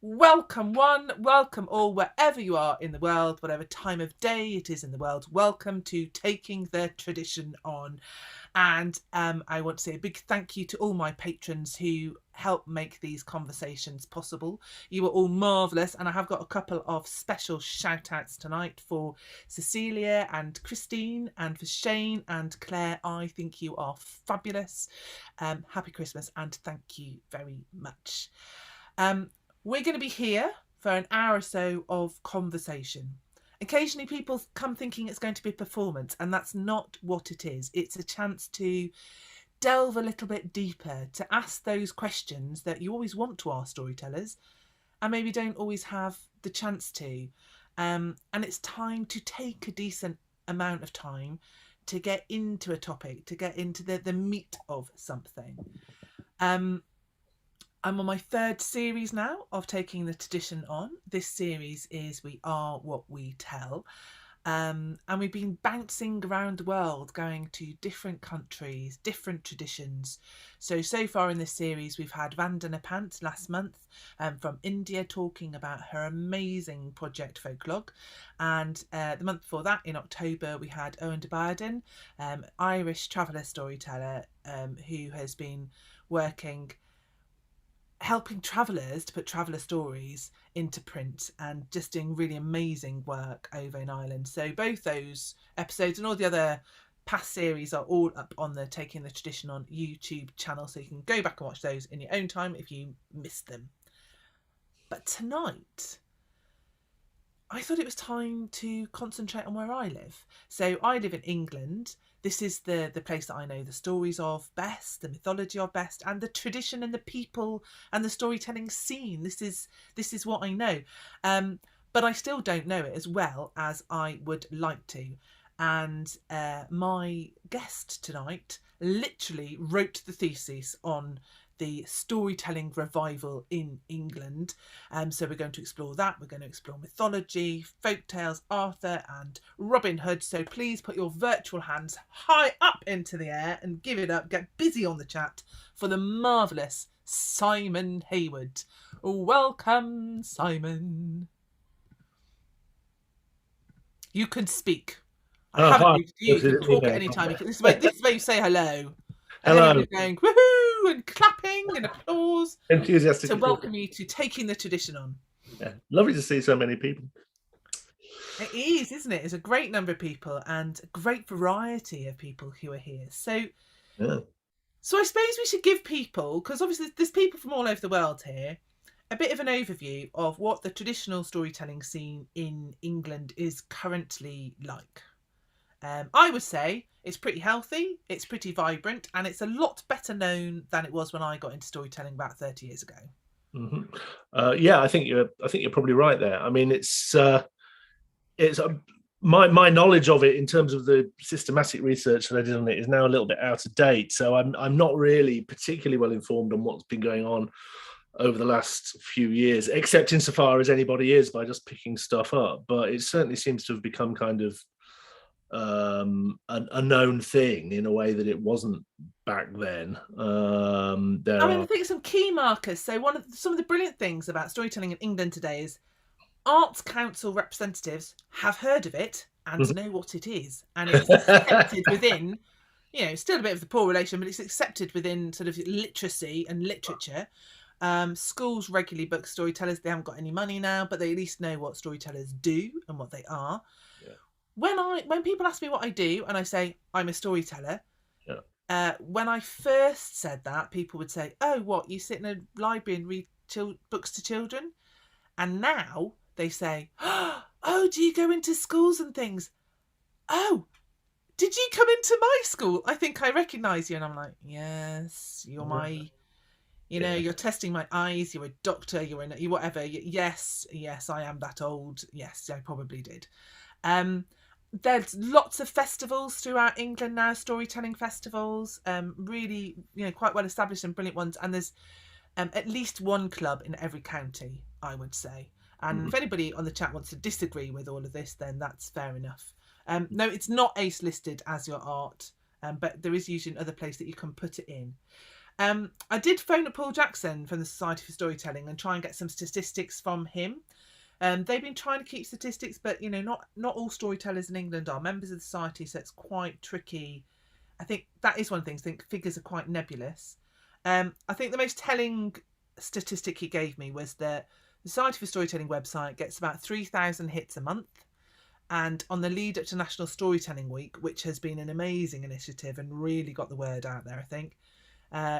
Welcome one, welcome all, wherever you are in the world, whatever time of day it is in the world. Welcome to Taking the Tradition On. And I want to say a big thank you to all my patrons who help make these conversations possible. You are all marvellous, and I have got a couple of special shout outs tonight for Cecilia and Christine, and for Shane and Claire. I think you are fabulous. Happy Christmas and thank you very much. We're going to be here for an hour or so of conversation. Occasionally people come thinking it's going to be a performance, and that's not what it is. It's a chance to delve a little bit deeper, to ask those questions that you always want to ask storytellers and maybe don't always have the chance to. And it's time to take a decent amount of time to get into a topic, to get into the meat of something. I'm on my third series now of Taking the Tradition On. This series is We Are What We Tell. And we've been bouncing around the world, going to different countries, different traditions. So far in this series, we've had Vandana Pant last month from India talking about her amazing project Folklog. And the month before that, in October, we had Owen de Baerden, Irish traveller storyteller who has been helping travellers to put traveller stories into print and just doing really amazing work over in Ireland. So both those episodes and all the other past series are all up on the Taking the Tradition On YouTube channel, so you can go back and watch those in your own time if you missed them. But tonight, I thought it was time to concentrate on where I live. So I live in England. This is the place that I know the stories of best, the mythology of best, and the tradition and the people and the storytelling scene. This is what I know. But I still don't know it as well as I would like to. And my guest tonight literally wrote the thesis on the storytelling revival in England. So we're going to explore that. We're going to explore mythology, folktales, Arthur and Robin Hood. So please put your virtual hands high up into the air and give it up. Get busy on the chat for the marvellous Simon Heywood. Welcome, Simon. You can speak. I haven't moved you. You can talk at any time. This is where you say hello. And hello. Everybody's going woohoo and clapping and applause. Enthusiastic. So welcome you to Taking the Tradition On. Yeah, lovely to see so many people. It is, isn't it? It's a great number of people and a great variety of people who are here. So I suppose we should give people, because obviously there's people from all over the world here, a bit of an overview of what the traditional storytelling scene in England is currently like. I would say it's pretty healthy, it's pretty vibrant, and it's a lot better known than it was when I got into storytelling about 30 years ago. Mm-hmm. Yeah, I think you're probably right there. I mean, it's my knowledge of it in terms of the systematic research that I did on it is now a little bit out of date. So I'm not really particularly well informed on what's been going on over the last few years, except insofar as anybody is by just picking stuff up. But it certainly seems to have become kind of a known thing in a way that it wasn't back then. I think some key markers. So some of the brilliant things about storytelling in England today is Arts Council representatives have heard of it and know what it is, and it's accepted within, still a bit of the poor relation, but it's accepted within sort of literacy and literature. Schools regularly book storytellers. They haven't got any money now, but they at least know what storytellers do and what they are. When people ask me what I do and I say I'm a storyteller, when I first said that, people would say, "Oh, what, you sit in a library and read books to children?" And now they say, "Oh, do you go into schools and things? Oh, did you come into my school? I think I recognise you." And I'm like, "Yes, you're my, you're testing my eyes. You're a doctor. You're whatever. Yes, I am that old. Yes, I probably did." There's lots of festivals throughout England now, storytelling festivals, really, quite well established and brilliant ones. And there's at least one club in every county, I would say. And if anybody on the chat wants to disagree with all of this, then that's fair enough. No, it's not ACE listed as your art, but there is usually another place that you can put it in. I did phone up Paul Jackson from the Society for Storytelling and try and get some statistics from him. They've been trying to keep statistics, but not all storytellers in England are members of the society, so it's quite tricky. I think that is one of the things. I think figures are quite nebulous. I think the most telling statistic he gave me was that the Society for Storytelling website gets about 3,000 hits a month. And on the lead up to National Storytelling Week, which has been an amazing initiative and really got the word out there, I think,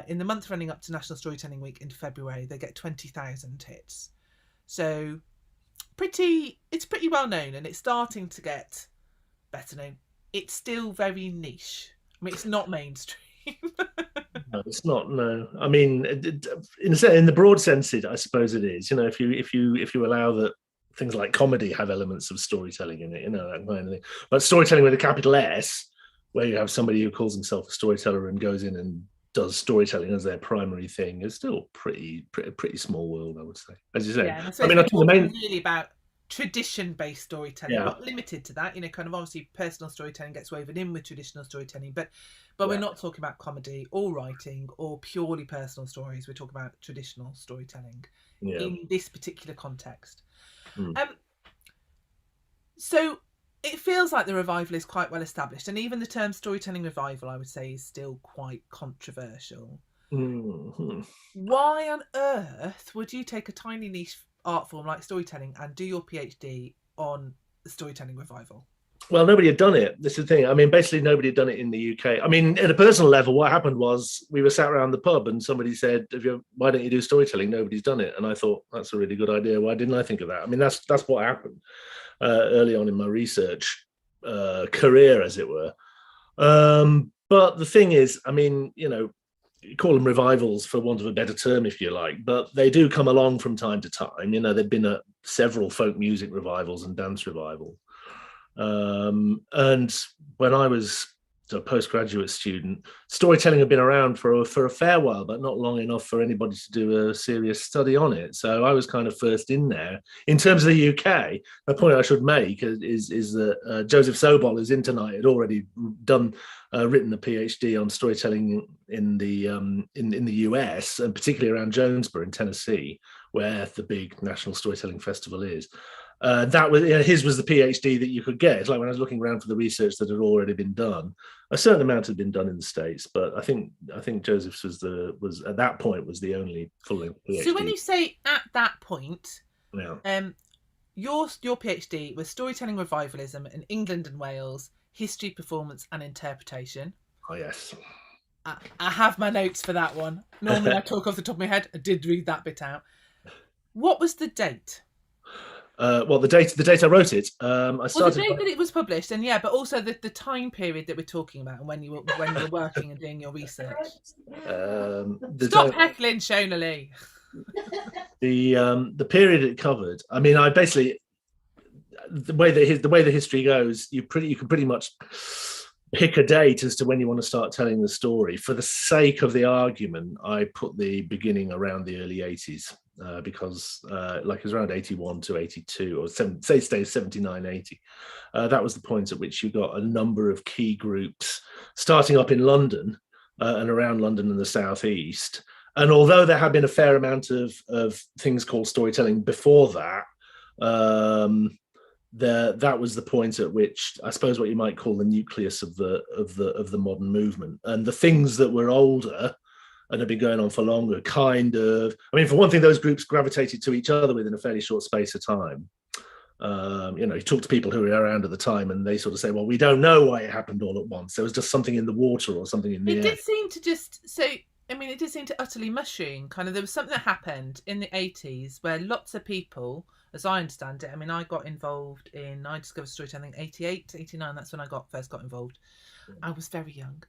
in the month running up to National Storytelling Week in February, they get 20,000 hits. So it's pretty well known, and it's starting to get better known. It's still very niche. I mean, it's not mainstream. No, it's not. No, I mean, in the broad sense, I suppose it is. If you allow that things like comedy have elements of storytelling in it, that kind of thing. But storytelling with a capital S, where you have somebody who calls himself a storyteller and goes in and does storytelling as their primary thing, is still pretty small world, I would say. As you say, yeah, I mean, I think really about tradition-based storytelling, not limited to that. Kind of obviously personal storytelling gets woven in with traditional storytelling, but we're not talking about comedy or writing or purely personal stories. We're talking about traditional storytelling in this particular context. So it feels like the revival is quite well established, and even the term storytelling revival, I would say, is still quite controversial. Why on earth would you take a tiny niche art form like storytelling and do your PhD on the storytelling revival? Well, nobody had done it. This is the thing. I mean, basically nobody had done it in the UK. I mean, at a personal level, what happened was we were sat around the pub and somebody said, why don't you do storytelling? Nobody's done it. And I thought, that's a really good idea. Why didn't I think of that? I mean, that's what happened early on in my research career, as it were. But the thing is, I mean, you call them revivals for want of a better term, if you like, but they do come along from time to time. There've been several folk music revivals and dance revivals. And when I was a postgraduate student, storytelling had been around for a fair while, but not long enough for anybody to do a serious study on it. So I was kind of first in there. In terms of the UK, the point I should make is that Joseph Sobol, who's in tonight, had already written a PhD on storytelling in the US, and particularly around Jonesboro in Tennessee, where the big National Storytelling Festival is. That was his was the PhD that you could get. It's like when I was looking around for the research that had already been done, a certain amount had been done in the States, but I think Joseph's was at that point was the only full-length PhD. So when you say at that point, your PhD was storytelling revivalism in England and Wales, history, performance, and interpretation. Oh yes. I have my notes for that one. Normally I talk off the top of my head. I did read that bit out. What was the date? Well, the date I wrote it. I started the date that it was published, and but also the time period that we're talking about, and when you were working and doing your research. Stop heckling, Shona Lee. The period it covered. I mean, I basically the way the history goes, you can pretty much pick a date as to when you want to start telling the story. For the sake of the argument, I put the beginning around the early 80s. Because like it was around 81 to 82, or say 79, 80. That was the point at which you got a number of key groups starting up in London and around London and the southeast. And although there had been a fair amount of things called storytelling before that, that was the point at which I suppose what you might call the nucleus of the modern movement. And the things that were older and have been going on for longer, I mean, for one thing, those groups gravitated to each other within a fairly short space of time. You talk to people who were around at the time and they sort of say, well, we don't know why it happened all at once. There was just something in the water or something in the air. It did seem to utterly mushroom. Kind of, there was something that happened in the 80s where lots of people, as I understand it, I mean, I discovered storytelling in 88, 89, that's when I first got involved. I was very young.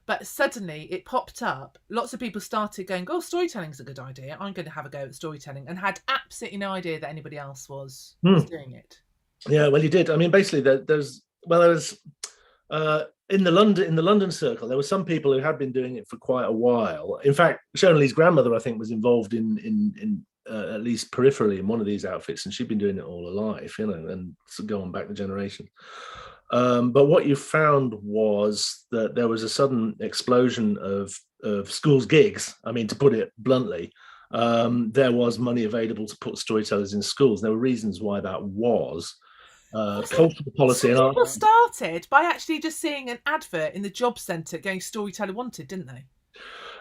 But suddenly it popped up. Lots of people started going, oh, storytelling's a good idea. I'm going to have a go at storytelling, and had absolutely no idea that anybody else was doing it. Yeah, well, you did. I mean, basically, there was in the London circle, there were some people who had been doing it for quite a while. In fact, Shona Lee's grandmother, I think, was involved in at least peripherally in one of these outfits, and she'd been doing it all her life, and going back the generation. But what you found was that there was a sudden explosion of schools gigs. I mean, to put it bluntly, there was money available to put storytellers in schools. There were reasons why that was. Cultural policy and people started by actually just seeing an advert in the job centre going storyteller wanted, didn't they?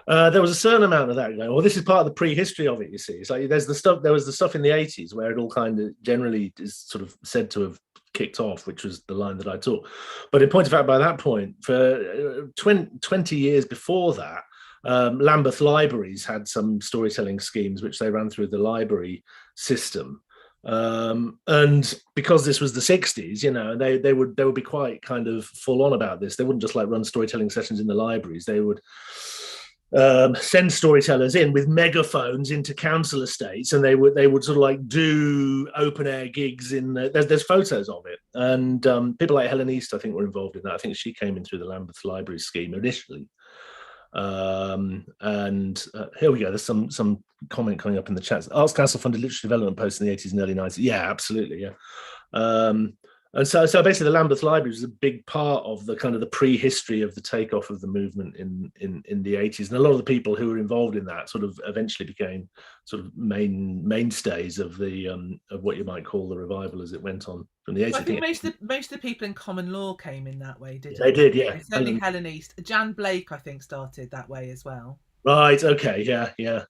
There was a certain amount of that going. Well, this is part of the prehistory of it. You see, it's like there was the stuff in the 80s where it all kind of generally is sort of said to have kicked off, which was the line that I took. But in point of fact, by that point, for 20 years before that, Lambeth libraries had some storytelling schemes which they ran through the library system. And because this was the 60s, they would be quite kind of full on about this. They wouldn't just like run storytelling sessions in the libraries. They would send storytellers in with megaphones into council estates, and they would sort of like do open air gigs there's photos of it, and people like Helen East I think were involved in that. I think she came in through the Lambeth Library scheme initially. And here we go, there's some comment coming up in the chat. Arts Council funded literature development posts in the 80s and early 90s. Yeah, absolutely. Yeah. And so basically the Lambeth Library was a big part of the kind of the prehistory of the takeoff of the movement in the 80s. And a lot of the people who were involved in that sort of eventually became sort of mainstays of the of what you might call the revival as it went on from the 80s. Well, I think most of the people in common law came in that way, didn't they? They did, yeah. Certainly Helen East. Jan Blake, I think, started that way as well. Right, okay, yeah.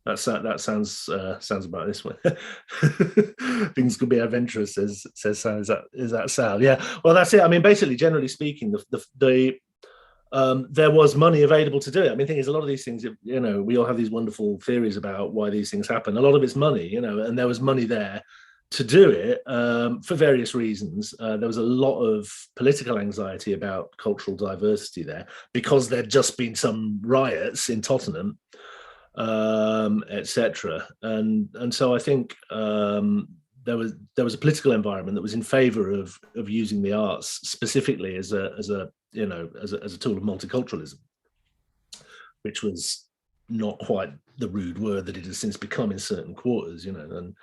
That sounds about this way. Things could be adventurous, says Sal. Is that Sal? Yeah. Well, that's it. I mean, basically, generally speaking, there was money available to do it. I mean, the thing is, a lot of these things, we all have these wonderful theories about why these things happen. A lot of it's money, and there was money there to do it for various reasons. There was a lot of political anxiety about cultural diversity there because there'd just been some riots in Tottenham, etc. And so I think there was a political environment that was in favour of using the arts specifically as a tool of multiculturalism, which was not quite the rude word that it has since become in certain quarters, and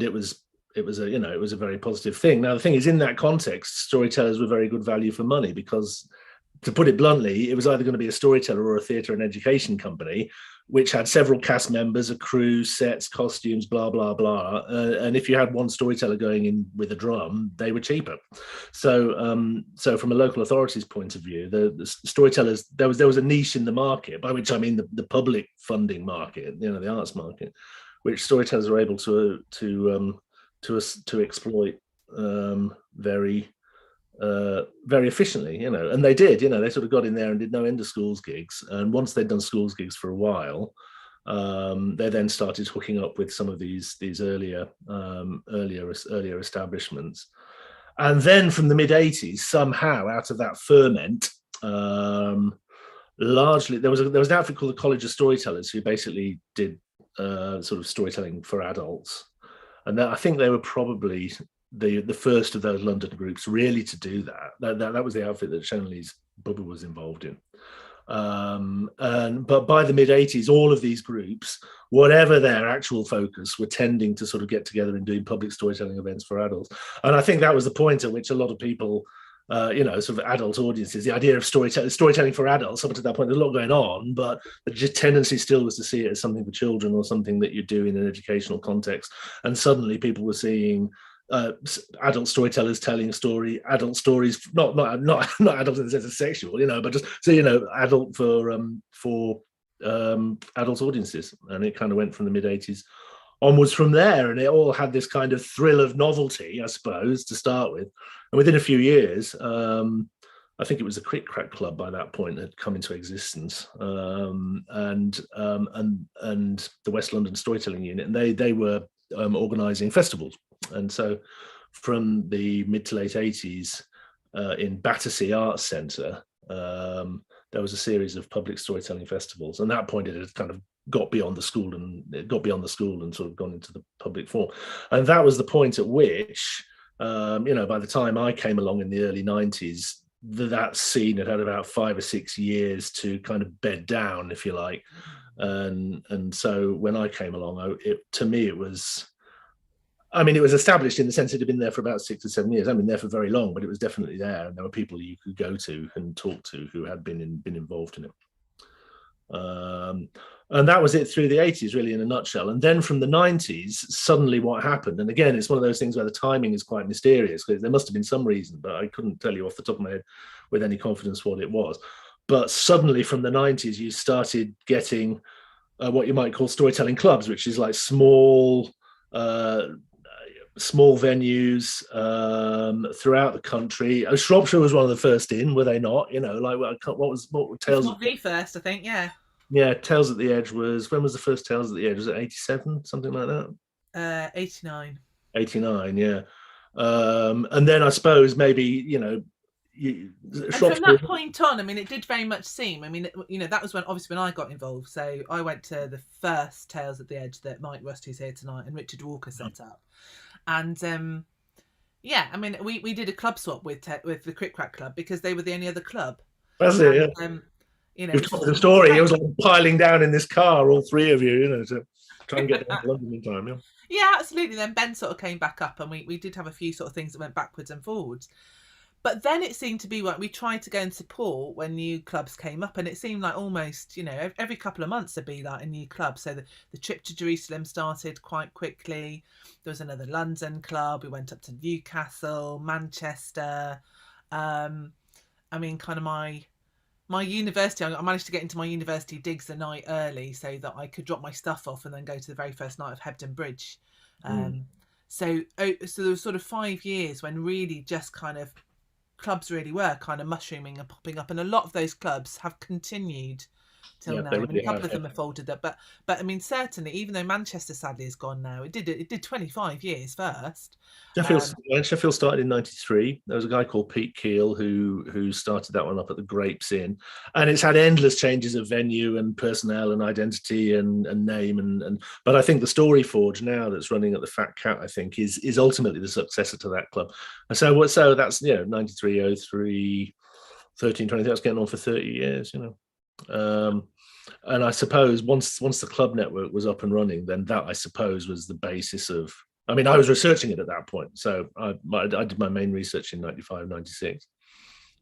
it was a very positive thing. Now the thing is, in that context, storytellers were very good value for money because, to put it bluntly, it was either going to be a storyteller or a theatre and education company, which had several cast members, a crew, sets, costumes, blah, blah, blah. And if you had one storyteller going in with a drum, they were cheaper. So from a local authority's point of view, the storytellers, there was a niche in the market, by which I mean the public funding market, the arts market, which storytellers were able to exploit very efficiently, and they did. They sort of got in there and did no end of schools gigs. And once they'd done schools gigs for a while, they then started hooking up with some of these earlier establishments. And then from the mid 80s, somehow out of that ferment, largely there was an outfit called the College of Storytellers who basically did sort of storytelling for adults, and I think they were probably the first of those London groups really to do that. That was the outfit that Shenley's Bubba was involved in. But by the mid 80s, all of these groups, whatever their actual focus, were tending to sort of get together and doing public storytelling events for adults. And I think that was the point at which a lot of people, sort of adult audiences, the idea of storytelling for adults, up to that point, there's a lot going on, but the tendency still was to see it as something for children or something that you do in an educational context. And suddenly people were seeing adult storytellers telling adult stories, not adult in the sense of sexual, but just adult for adult audiences. And it kind of went from the mid 80s onwards from there, and it all had this kind of thrill of novelty, I suppose, to start with. And within a few years, I think it was the Crick Crack Club by that point had come into existence, and the West London Storytelling Unit, and they were organising festivals. And so from the mid to late 80s, in Battersea Arts Centre, there was a series of public storytelling festivals. And at that point, it had kind of got beyond the school and sort of gone into the public forum. And that was the point at which, by the time I came along in the early 90s, that scene had about 5 or 6 years to kind of bed down, if you like. And so when I came along, to me, it was established in the sense it had been there for about 6 or 7 years. I mean, there for very long, but it was definitely there. And there were people you could go to and talk to who had been involved in it. And that was it through the 80s, really, in a nutshell. And then from the 90s, suddenly what happened? And again, it's one of those things where the timing is quite mysterious, because there must have been some reason, but I couldn't tell you off the top of my head with any confidence what it was. But suddenly from the 90s, you started getting what you might call storytelling clubs, which is like small venues throughout the country. Shropshire was one of the first in, were they not? You know, like what were Tales? Not the first, I think. Yeah. Yeah, Tales at the Edge was, when was the first Tales at the Edge? Was it 87, something like that? 89. 89, yeah. And then I suppose maybe, you know, and from that point on, I mean, it did very much seem, I mean, you know, that was when obviously when I got involved. So I went to the first Tales at the Edge that Mike Rust, who's here tonight, and Richard Walker set up. And yeah, I mean, we did a club swap with the Crick Crack Club because they were the only other club. That's it, yeah. You know, you've told the story. It was like piling down in this car, all three of you, you know, to try and get down to London in time. Yeah. Yeah, absolutely. Then Ben sort of came back up, and we did have a few sort of things that went backwards and forwards. But then it seemed to be what we tried to go and support when new clubs came up, and it seemed like almost, you know, every couple of months there'd be like a new club. So the trip to Jerusalem started quite quickly. There was another London club. We went up to Newcastle, Manchester. I mean, kind of my university, I managed to get into my university digs the night early so that I could drop my stuff off and then go to the very first night of Hebden Bridge. So there was sort of 5 years when really just kind of clubs really were kind of mushrooming and popping up, and a lot of those clubs have continued till now. Really, I mean, a couple of them have folded up, but I mean, certainly, even though Manchester sadly is gone now, it did 25 years first. Sheffield started in '93. There was a guy called Pete Keel who started that one up at the Grapes Inn, and it's had endless changes of venue and personnel and identity and name and but I think the Story Forge now that's running at the Fat Cat, I think, is ultimately the successor to that club. And so that's, you know, 93, 03, 13, 20, that's getting on for 30 years, you know. And I suppose once the club network was up and running, then that, I suppose, was the basis of, I mean, I was researching it at that point. So I did my main research in 95, 96.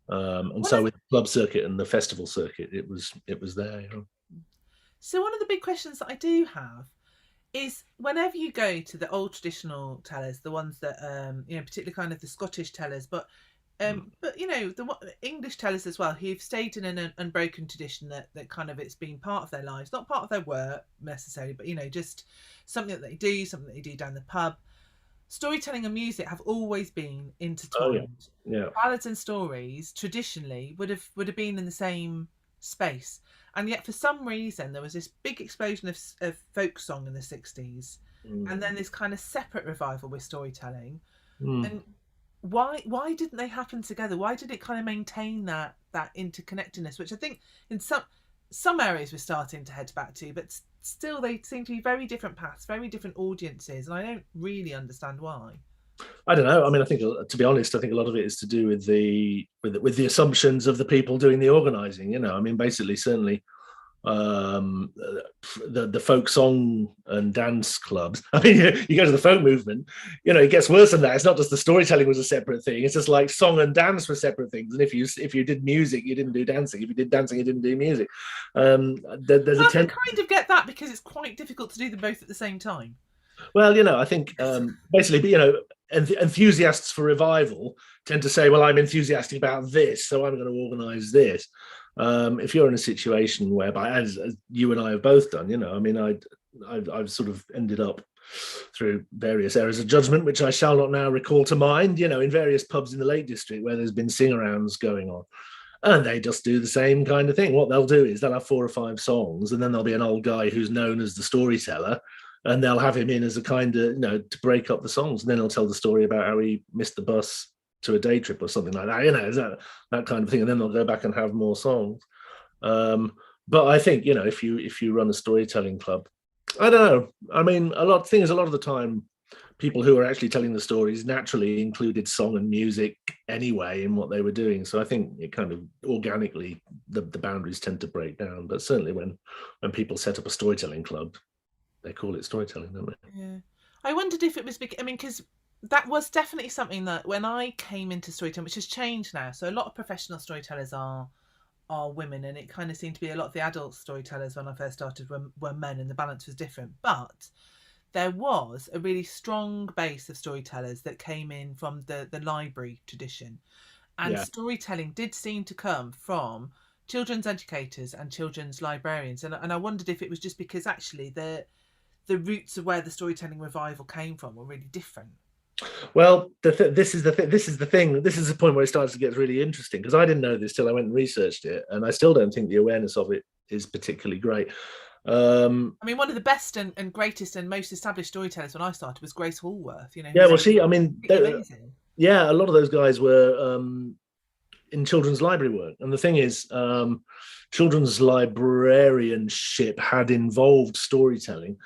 And so with the club circuit and the festival circuit, it was there, you know. So one of the big questions that I do have is, whenever you go to the old traditional tellers, the ones that, you know, particularly kind of the Scottish tellers, but you know, the English tellers as well, who've stayed in an unbroken tradition that kind of it's been part of their lives, not part of their work necessarily, but, you know, just something that they do down the pub. Storytelling and music have always been intertwined. Yeah. Ballads and stories traditionally would have been in the same space, and yet for some reason there was this big explosion of folk song in the 60s, and then this kind of separate revival with storytelling. And why didn't they happen together? Why did it kind of maintain that interconnectedness, which I think in some areas we're starting to head back to, but still they seem to be very different paths, very different audiences, and I don't really understand why. I don't know. I mean, I think, to be honest, I think a lot of it is to do with the assumptions of the people doing the organising. You know, I mean, basically, certainly, the folk song and dance clubs. I mean, you go to the folk movement, you know, it gets worse than that. It's not just the storytelling was a separate thing. It's just like song and dance were separate things. And if you did music, you didn't do dancing. If you did dancing, you didn't do music. There's I kind of get that, because it's quite difficult to do them both at the same time. Well, you know, I think basically, you know, enthusiasts for revival tend to say, well, I'm enthusiastic about this, so I'm going to organise this. If you're in a situation whereby, as you and I have both done, you know, I mean, I've sort of ended up through various errors of judgment, which I shall not now recall to mind, you know, in various pubs in the Lake District where there's been sing-arounds going on. And they just do the same kind of thing. What they'll do is they'll have 4 or 5 songs, and then there'll be an old guy who's known as the storyteller, and they'll have him in as a kind of, you know, to break up the songs. And then he'll tell the story about how he missed the bus to a day trip or something like that, you know, is that kind of thing. And then they'll go back and have more songs. But I think, you know, if you run a storytelling club, I don't know. I mean, a lot of the time, people who are actually telling the stories naturally included song and music anyway in what they were doing. So I think it kind of organically, the boundaries tend to break down. But certainly when people set up a storytelling club, they call it storytelling, don't they? Yeah. I wondered if it was, I mean, because that was definitely something that when I came into storytelling, which has changed now. So a lot of professional storytellers are are women, and it kind of seemed to be a lot of the adult storytellers when I first started were men, and the balance was different. But there was a really strong base of storytellers that came in from the library tradition, and Yeah. storytelling did seem to come from children's educators and children's librarians, and I wondered if it was just because actually the roots of where the storytelling revival came from were really different. Well, this is the thing. This is the thing. This is the point where it starts to get really interesting, because I didn't know this till I went and researched it, and I still don't think the awareness of it is particularly great. I mean, one of the best and greatest and most established storytellers when I started was Grace Hallworth. You know, yeah, well, I mean, amazing. Yeah, a lot of those guys were in children's library work, and the thing is, children's librarianship had involved storytelling,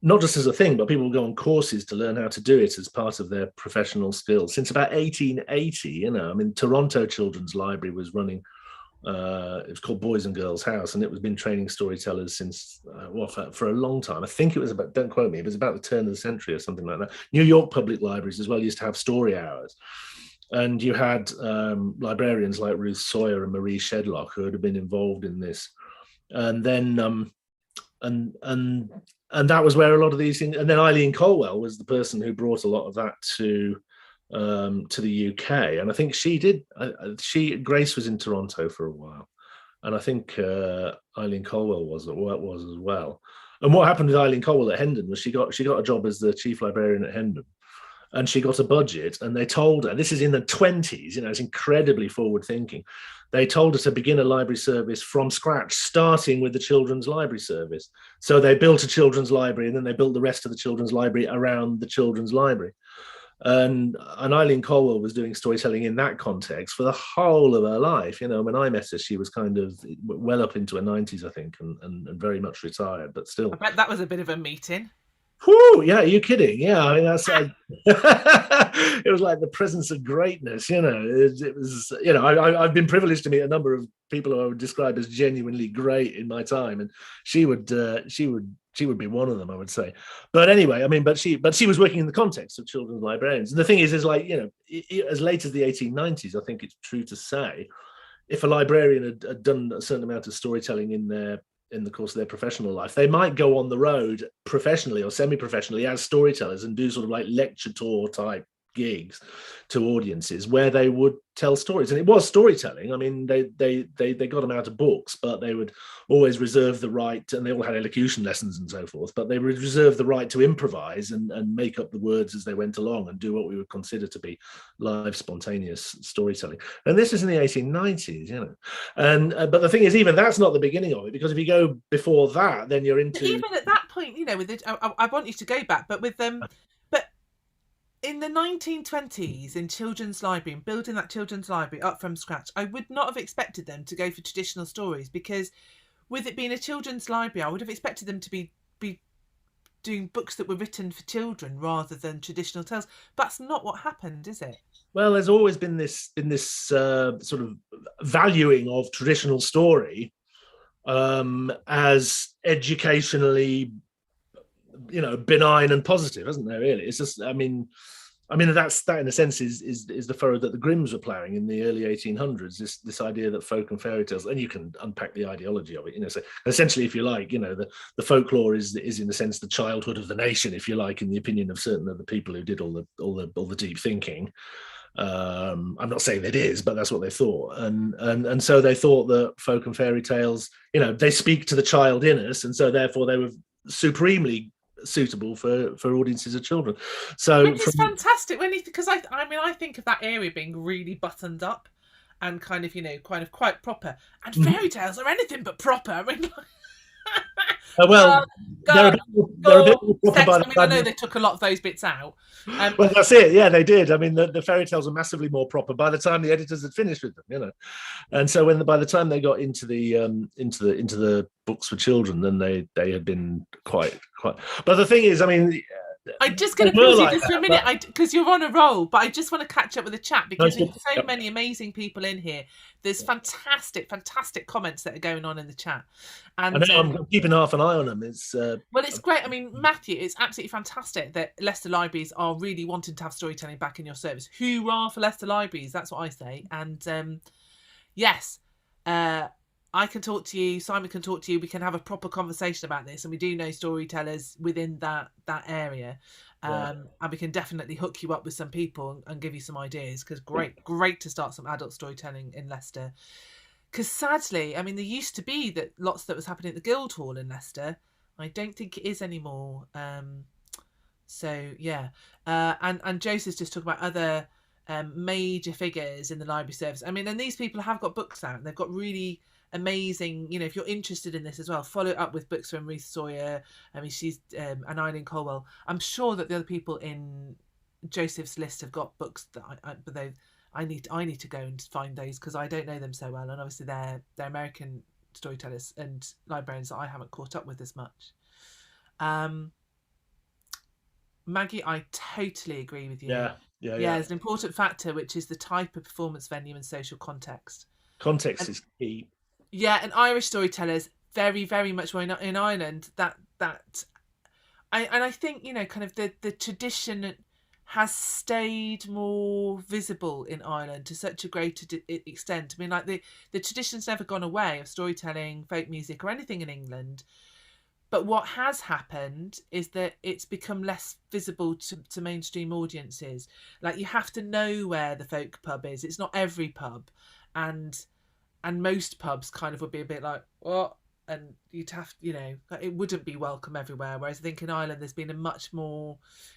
not just as a thing, but people would go on courses to learn how to do it as part of their professional skills. Since about 1880, you know, I mean, Toronto Children's Library was running, it was called Boys and Girls House, and it was been training storytellers since, for a long time. I think it was about, don't quote me, it was about the turn of the century or something like that. New York public libraries as well used to have story hours. And you had librarians like Ruth Sawyer and Marie Shedlock who had been involved in this. And then, and that was where a lot of these things, and then Eileen Colwell was the person who brought a lot of that to the UK, and I think she did. Grace was in Toronto for a while, and I think Eileen Colwell was as well. And what happened with Eileen Colwell at Hendon was she got a job as the chief librarian at Hendon, and she got a budget, and they told her, this is in the 20s, you know, it's incredibly forward thinking. They told her to begin a library service from scratch, starting with the children's library service. So they built a children's library, and then they built the rest of the children's library around the children's library. And Eileen Colwell was doing storytelling in that context for the whole of her life. You know, when I met her, she was kind of well up into her 90s, I think, and very much retired, but still. I bet that was a bit of a meeting. Whew, yeah, are you kidding? Yeah, I mean, that's it was like the presence of greatness, you know. It was, you know, I've been privileged to meet a number of people who I would describe as genuinely great in my time, and she would be one of them, I would say. But anyway, I mean, but she was working in the context of children's librarians. And the thing is like, you know, as late as the 1890s, I think it's true to say, if a librarian had done a certain amount of storytelling in the course of their professional life, they might go on the road professionally or semi-professionally as storytellers and do sort of like lecture tour type gigs to audiences where they would tell stories. And it was storytelling. I mean, they got them out of books, but they would always reserve the right, and they all had elocution lessons and so forth, but they would reserve the right to improvise and make up the words as they went along and do what we would consider to be live, spontaneous storytelling. And this is in the 1890s, you know. And but the thing is, even that's not the beginning of it, because if you go before that, then you're into... Even at that point, you know, with it, I want you to go back, but with them... In the 1920s, in children's library, and building that children's library up from scratch, I would not have expected them to go for traditional stories, because with it being a children's library, I would have expected them to be doing books that were written for children rather than traditional tales. That's not what happened, is it? Well, there's always been this sort of valuing of traditional story as educationally, you know, benign and positive, isn't there? Really, it's just, I mean, that in a sense is the furrow that the Grimms were ploughing in the early 1800s. This idea that folk and fairy tales, and you can unpack the ideology of it, you know. So essentially, if you like, you know, the folklore is in a sense the childhood of the nation, if you like, in the opinion of certain of the people who did all the deep thinking. I'm not saying it is, but that's what they thought, and so they thought that folk and fairy tales, you know, they speak to the child in us, and so therefore they were supremely suitable for audiences of children. So which is fantastic, because I mean, I think of that area being really buttoned up and kind of, you know, quite proper, and fairy tales are anything but proper. I mean, well, they're a bit more proper. I mean, I know they took a lot of those bits out. Well, that's it. Yeah, they did. I mean, the fairy tales were massively more proper by the time the editors had finished with them, you know. And so by the time they got into the books for children, then they had been quite. But the thing is, I mean, I'm just going to pause you just for a minute, because you're on a roll, but I just want to catch up with the chat, because there's so many amazing people in here. There's fantastic comments that are going on in the chat. And I know, I'm keeping half an eye on them. It's well, it's great. I mean, Matthew, it's absolutely fantastic that Leicester Libraries are really wanting to have storytelling back in your service. Hoorah for Leicester Libraries, that's what I say. And yes, I can talk to you, Simon can talk to you, we can have a proper conversation about this, and we do know storytellers within that area. And we can definitely hook you up with some people and give you some ideas, because great to start some adult storytelling in Leicester. Because sadly, I mean, there used to be lots that was happening at the Guildhall in Leicester. I don't think it is anymore. So yeah, and Joseph's just talking about other major figures in the library service. I mean, and these people have got books out, and they've got really amazing, you know, if you're interested in this as well, follow up with books from Ruth Sawyer. I mean, she's and Eileen Colwell. I'm sure that the other people in Joseph's list have got books that I need to go and find those, because I don't know them so well, and obviously they're American storytellers and librarians that I haven't caught up with as much. Maggie, I totally agree with you. Yeah. There's an important factor, which is the type of performance venue and social context. Context is key. Yeah, and Irish storytellers very, very much well in Ireland. I think, you know, kind of the tradition has stayed more visible in Ireland to such a great extent. I mean, like the tradition's never gone away of storytelling, folk music, or anything in England. But what has happened is that it's become less visible to mainstream audiences. Like, you have to know where the folk pub is. It's not every pub, and most pubs kind of would be a bit like, what? And you'd have, you know, it wouldn't be welcome everywhere. Whereas I think in Ireland there's been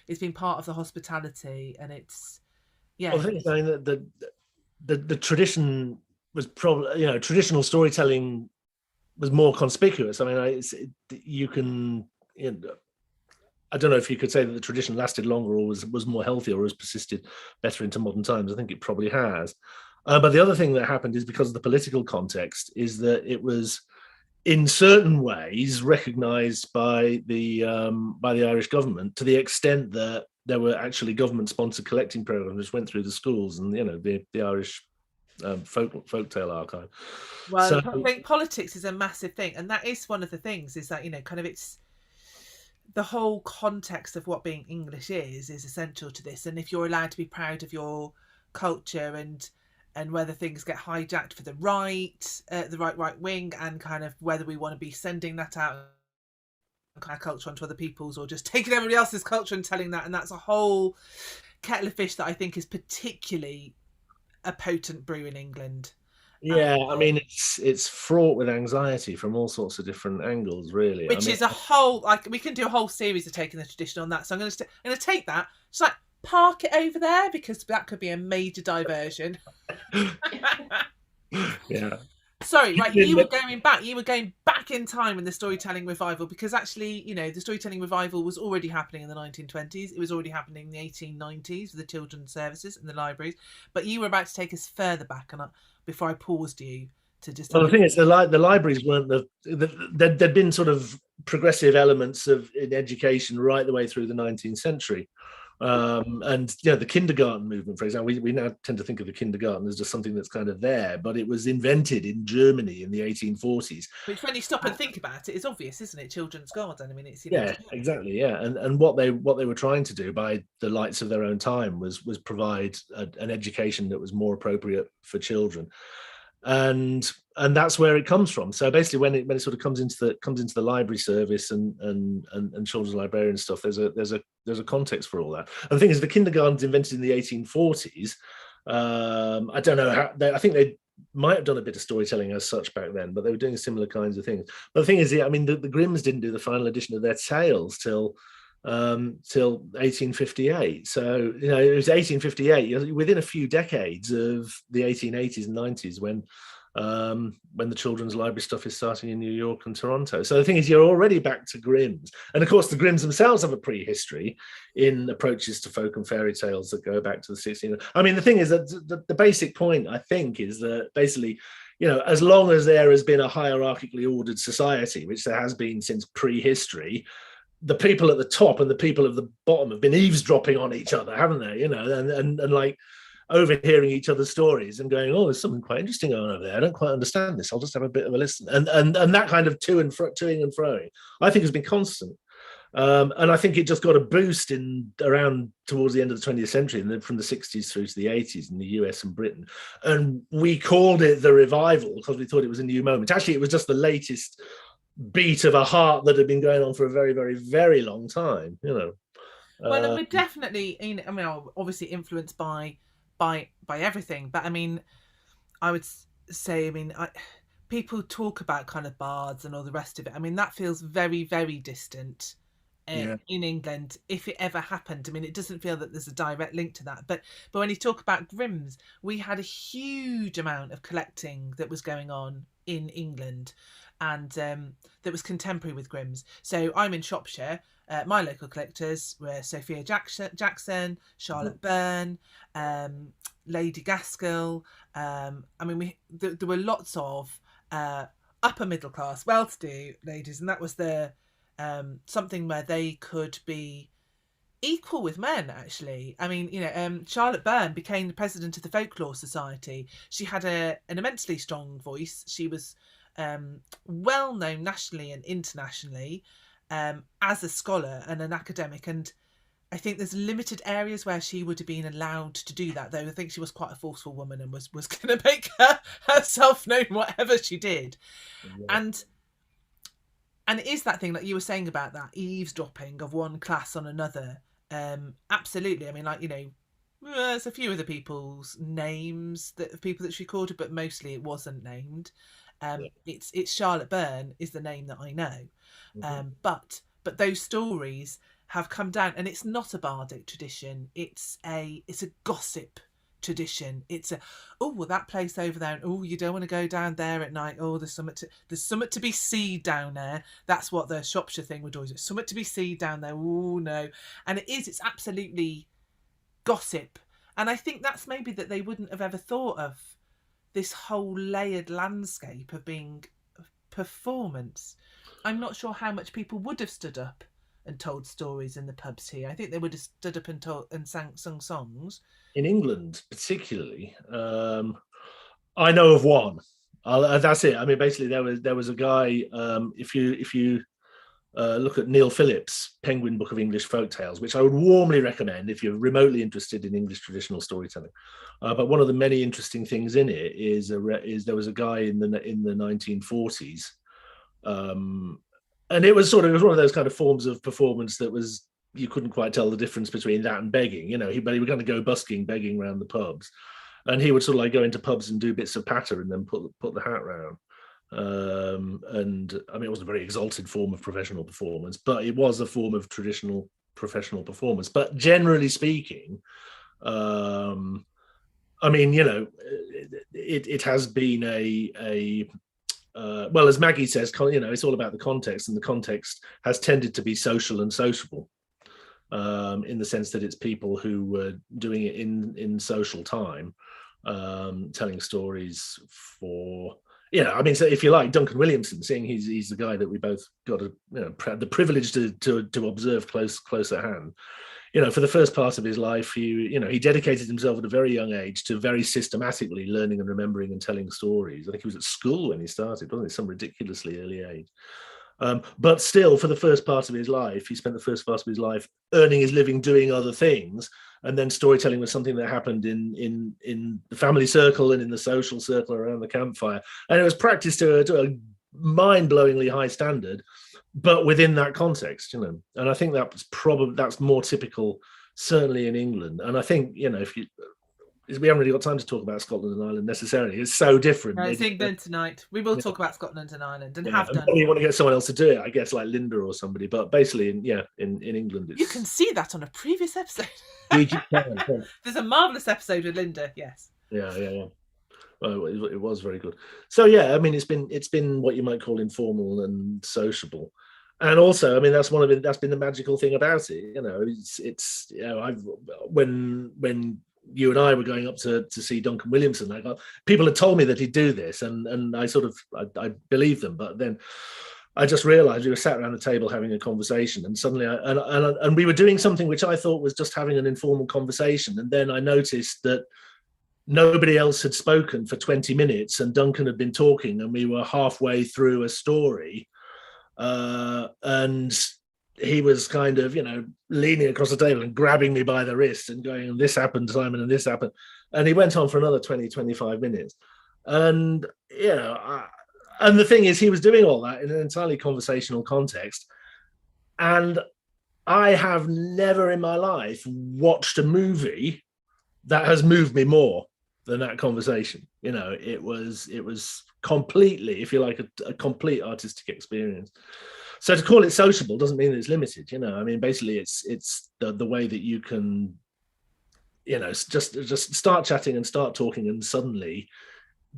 it's been part of the hospitality, and it's, yeah. Well, I think that the tradition was probably, you know, traditional storytelling was more conspicuous. I mean, you can, you know, I don't know if you could say that the tradition lasted longer or was more healthy or has persisted better into modern times. I think it probably has. But the other thing that happened is, because of the political context, is that it was in certain ways recognised by the Irish government, to the extent that there were actually government-sponsored collecting programs which went through the schools, and, you know, the Irish folktale archive. Well, so, I think politics is a massive thing, and that is one of the things, is that, you know, kind of, it's the whole context of what being English is essential to this. And if you're allowed to be proud of your culture, and whether things get hijacked for the right wing, and kind of whether we want to be sending that out kind of culture onto other people's, or just taking everybody else's culture and telling that, and that's a whole kettle of fish that I think is particularly a potent brew in England. Yeah, I mean, it's fraught with anxiety from all sorts of different angles, really. Which is a whole, like, we can do a whole series of taking the tradition on that. So I'm going to take that, just like park it over there, because that could be a major diversion. Yeah. Sorry, right? You were going back in time in the storytelling revival, because actually, you know, the storytelling revival was already happening in the 1920s. It was already happening in the 1890s with the children's services and the libraries. But you were about to take us further back, and before I paused you to just. Well, the thing is, the libraries weren't there'd been sort of progressive elements in education right the way through the 19th century. And, you know, the kindergarten movement, for example, we now tend to think of the kindergarten as just something that's kind of there, but it was invented in Germany in the 1840s. Which, when you stop and think about it, is obvious, isn't it? Children's garden. I mean, it's, you know, yeah, exactly, yeah. And what they were trying to do by the lights of their own time was provide an education that was more appropriate for children. And that's where it comes from. So basically, when it sort of comes into the library service and children's librarian stuff, there's a context for all that. And the thing is, the kindergarten's invented in the 1840s. I don't know how. I think they might have done a bit of storytelling as such back then, but they were doing similar kinds of things. But the thing is, I mean, the Grimms didn't do the final edition of their tales till 1858. So, you know, it was 1858, within a few decades of the 1880s and 90s, when the children's library stuff is starting in New York and Toronto. So the thing is, you're already back to Grimms. And of course, the Grimms themselves have a prehistory in approaches to folk and fairy tales that go back to the 16th. I mean, the thing is that the basic point, I think, is that basically, you know, as long as there has been a hierarchically ordered society, which there has been since prehistory, the people at the top and the people at the bottom have been eavesdropping on each other, haven't they? You know, and like overhearing each other's stories and going, oh, there's something quite interesting going on over there. I don't quite understand this. I'll just have a bit of a listen. And that kind of toing and froing, I think, has been constant. And I think it just got a boost in around towards the end of the 20th century, and then from the 60s through to the 80s in the US and Britain. And we called it the revival because we thought it was a new moment. Actually, it was just the latest beat of a heart that had been going on for a very, very, very long time, you know. Well, and we're definitely, I mean, obviously influenced by everything, but I mean, I would say, I mean, people talk about kind of bards and all the rest of it. I mean, that feels very, very distant in England, if it ever happened. I mean, it doesn't feel that there's a direct link to that. But when you talk about Grimm's, we had a huge amount of collecting that was going on in England, and that was contemporary with Grimm's. So I'm in Shropshire. My local collectors were Sophia Jackson, Charlotte Byrne, Lady Gaskell. I mean, there were lots of upper middle class, well-to-do ladies, and that was the something where they could be equal with men, actually. I mean, you know, Charlotte Byrne became the president of the Folklore Society. She had an immensely strong voice. She was well known nationally and internationally as a scholar and an academic, and I think there's limited areas where she would have been allowed to do that, though I think she was quite a forceful woman and was going to make herself known whatever she did. And it is that thing that you were saying about that eavesdropping of one class on another. Absolutely. I mean, like, you know, there's a few of the people's names of people that she quoted, but mostly it wasn't named. It's Charlotte Byrne is the name that I know. But those stories have come down, and it's not a bardic tradition. It's a gossip tradition. It's that place over there, and you don't want to go down there at night. There's something to be seen down there. That's what the Shropshire thing would always do. Something to be seen down there. No, and it's absolutely gossip. And I think that's maybe that they wouldn't have ever thought of this whole layered landscape of being performance. I'm not sure how much people would have stood up and told stories in the pubs here. I think they would have stood up and sung songs. In England, particularly, I know of one. That's it. I mean, basically, there was a guy. If you look at Neil Phillips' Penguin Book of English Folktales, which I would warmly recommend if you're remotely interested in English traditional storytelling. But one of the many interesting things in it is there was a guy in the 1940s. And it was one of those kind of forms of performance that was, you couldn't quite tell the difference between that and begging. You know, he would kind of go busking, begging around the pubs, and he would sort of like go into pubs and do bits of patter and then put the hat round. And I mean, it was a very exalted form of professional performance, but it was a form of traditional professional performance. But generally speaking, I mean, you know, it has been well, as Maggie says, you know, it's all about the context, and the context has tended to be social and sociable, in the sense that it's people who were doing it in social time, telling stories for, you know, I mean, so if you like, Duncan Williamson, seeing he's the guy that we both got the privilege to observe close at hand. You know, for the first part of his life, he dedicated himself at a very young age to very systematically learning and remembering and telling stories. I think he was at school when he started, wasn't it? Some ridiculously early age. But still, for the first part of his life, he spent the first part of his life earning his living doing other things, and then storytelling was something that happened in the family circle and in the social circle around the campfire, and it was practiced to a mind-blowingly high standard, but within that context, you know. And I think that's more typical, certainly in England. And I think, you know, we haven't really got time to talk about Scotland and Ireland necessarily. It's so different. No, it's England tonight. We will talk about Scotland and Ireland, and have done. You want to get someone else to do it, I guess, like Linda or somebody. But basically, in England, you can see that on a previous episode. There's a marvelous episode with Linda. Yes. Yeah. Well, it was very good. So yeah, I mean, it's been what you might call informal and sociable. And also, I mean, that's been the magical thing about it. You know, it's you know, when you and I were going up to see Duncan Williamson, people had told me that he'd do this, and I I believed them. But then I just realized we were sat around the table having a conversation, and suddenly and we were doing something which I thought was just having an informal conversation, and then I noticed that nobody else had spoken for 20 minutes, and Duncan had been talking, and we were halfway through a story, and he was kind of, leaning across the table and grabbing me by the wrist and going, and this happened, Simon, and this happened. And he went on for another 20, 25 minutes. And, and the thing is, he was doing all that in an entirely conversational context. And I have never in my life watched a movie that has moved me more than that conversation. It was completely, if you like, a complete artistic experience. So to call it sociable doesn't mean that it's limited. I mean, basically, it's the way that you can, just start chatting and start talking, and suddenly,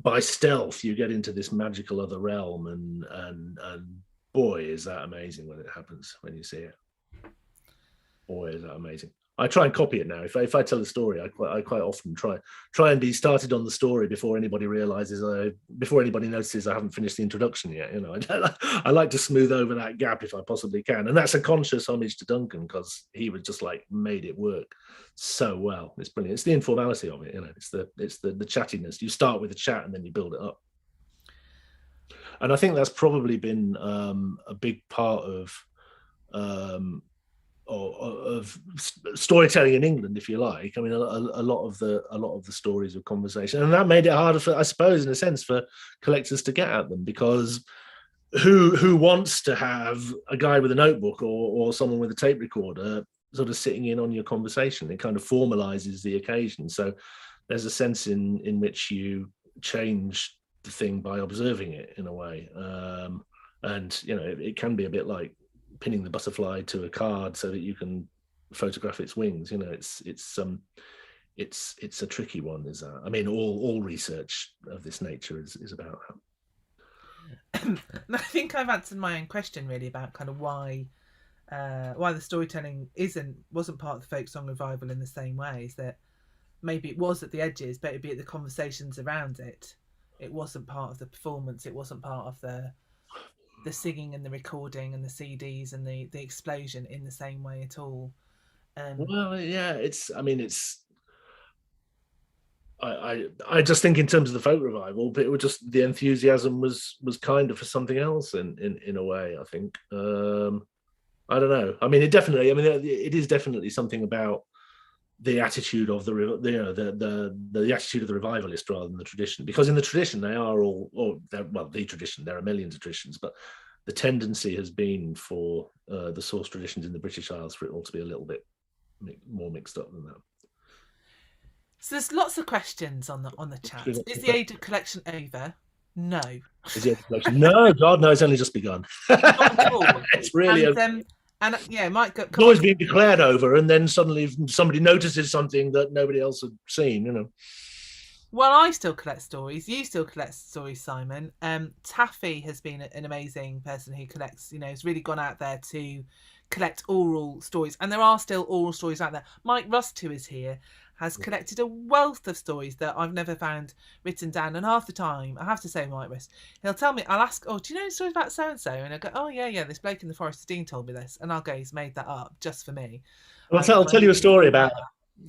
by stealth, you get into this magical other realm, and boy, is that amazing when it happens, when you see it. Boy, is that amazing. I try and copy it now. If I tell a story, I quite often try and be started on the story before anybody notices I haven't finished the introduction yet. I like to smooth over that gap if I possibly can, and that's a conscious homage to Duncan, because he was just like made it work so well. It's brilliant. It's the informality of it. It's the chattiness. You start with a chat and then you build it up, and I think that's probably been a big part of storytelling in England, if you like. I mean, a lot of the stories of conversation, and that made it harder for, I suppose, in a sense, for collectors to get at them, because who wants to have a guy with a notebook or someone with a tape recorder sort of sitting in on your conversation? It kind of formalizes the occasion. So there's a sense in which you change the thing by observing it in a way, and it can be a bit like pinning the butterfly to a card so that you can photograph its wings. It's a tricky one, is that? I mean, all research of this nature is about that. I think I've answered my own question really about kind of why the storytelling wasn't part of the folk song revival in the same way. Is that maybe it was at the edges, but it'd be at the conversations around it. It wasn't part of the performance. It wasn't part of the singing and the recording and the CDs and the explosion in the same way at all. Well, yeah, I just think in terms of the folk revival, but it was just the enthusiasm was kind of for something else in a way, I think. I don't know. I mean, it is definitely something about the attitude of the attitude of the revivalist rather than the tradition, because in the tradition they are the tradition, there are millions of traditions, but the tendency has been for the source traditions in the British Isles for it all to be a little bit more mixed up than that. So there's lots of questions on the chat. Is the Ada collection over? No. Is the Ada collection? No, God, no, it's only just begun. Not at all. It's really and yeah, it might go. It's always been declared over, and then suddenly somebody notices something that nobody else had seen. Well, I still collect stories. You still collect stories, Simon. Taffy has been an amazing person who collects. Has really gone out there to collect oral stories, and there are still oral stories out there. Mike Rust, who is here, has collected a wealth of stories that I've never found written down. And half the time, I have to say, Mike Rust, he'll tell me, I'll ask, oh, do you know stories about so-and-so? And I go, oh, yeah, this bloke in the Forest of Dean told me this. And I'll go, he's made that up just for me. Well, I'll tell you a story about it.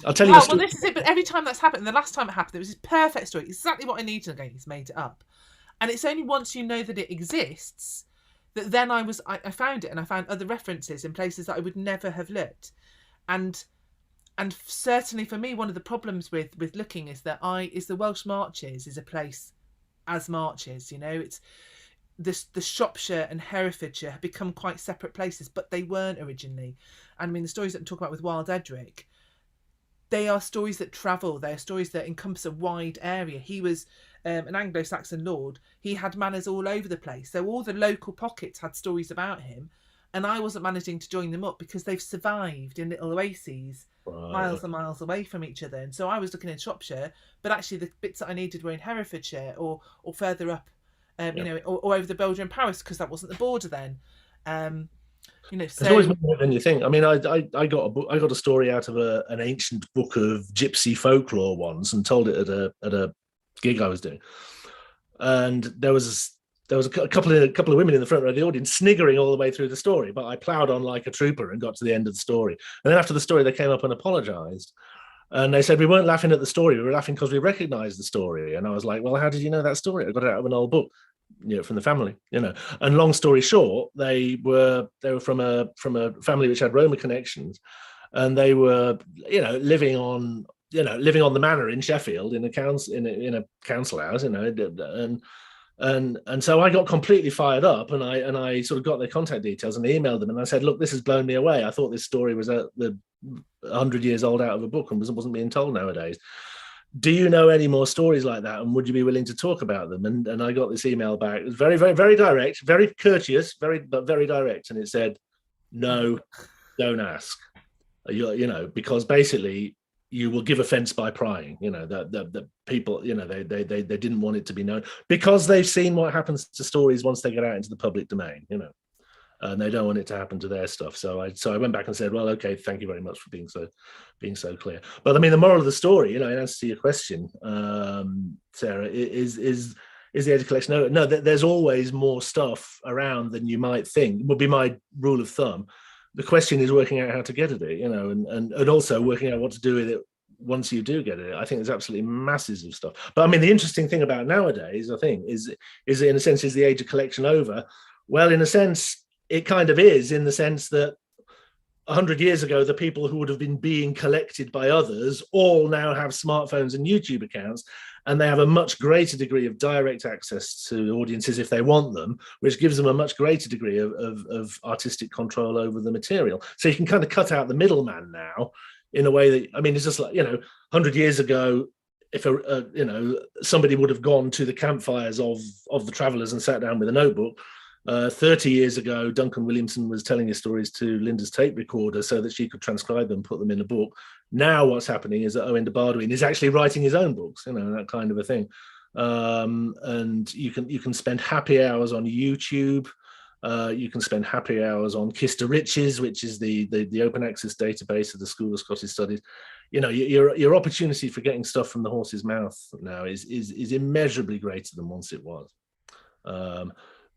I'll tell you a story. Well, this is it. But every time that's happened, and the last time it happened, it was this perfect story. Exactly what I needed. Again, he's made it up. And it's only once you know that it exists that then I found it, and I found other references in places that I would never have looked. And certainly for me, one of the problems with looking is that the Welsh Marches is a place as marches. It's the Shropshire and Herefordshire have become quite separate places, but they weren't originally. And I mean, the stories that I'm talking about with Wild Edric, they are stories that travel. They are stories that encompass a wide area. He was an Anglo-Saxon lord. He had manors all over the place. So all the local pockets had stories about him. And I wasn't managing to join them up because they've survived in little oases, miles and miles away from each other. And so I was looking in Shropshire, but actually the bits that I needed were in Herefordshire or further up, or over the border in Paris, because that wasn't the border then. So there's always more than you think. I mean, I got a story out of an ancient book of gypsy folklore once and told it at a gig I was doing, and there was a couple of women in the front row of the audience sniggering all the way through the story, but I ploughed on like a trooper and got to the end of the story. And then after the story, they came up and apologized. And they said, we weren't laughing at the story, we were laughing because we recognized the story. And I was like, well, how did you know that story? I got it out of an old book. from the family, And long story short, they were from a family which had Roma connections, and they were living on the manor in Sheffield in a council house, and so I got completely fired up, and I sort of got their contact details and emailed them, and I said, look, this has blown me away. I thought this story was 100 years old out of a book and wasn't being told nowadays. Do you know any more stories like that, and would you be willing to talk about them? And I got this email back. It was very, very, very direct, very courteous, but very direct, and it said, no, don't ask. Because basically you will give offense by prying. That people, they didn't want it to be known, because they've seen what happens to stories once they get out into the public domain, and they don't want it to happen to their stuff. So I went back and said, well, okay, thank you very much for being so clear. But I mean, the moral of the story, in answer to your question, Sarah, is the age of collection. No, there's always more stuff around than you might think, would be my rule of thumb. The question is working out how to get at it, and also working out what to do with it once you do get it. I think there's absolutely masses of stuff. But I mean, the interesting thing about nowadays, I think, is in a sense, is the age of collection over? Well, in a sense, it kind of is, in the sense that 100 years ago, the people who would have been being collected by others all now have smartphones and YouTube accounts, and they have a much greater degree of direct access to audiences if they want them, which gives them a much greater degree of artistic control over the material. So you can kind of cut out the middleman now in a way that, I mean, it's just like, 100 years ago, if somebody would have gone to the campfires of the travelers and sat down with a notebook. 30 years ago, Duncan Williamson was telling his stories to Linda's tape recorder so that she could transcribe them, put them in a book. Now what's happening is that Owen de Bardwin is actually writing his own books, that kind of a thing. And you can spend happy hours on YouTube. You can spend happy hours on Kiss to Riches, which is the open access database of the School of Scottish Studies. Your opportunity for getting stuff from the horse's mouth now is immeasurably greater than once it was.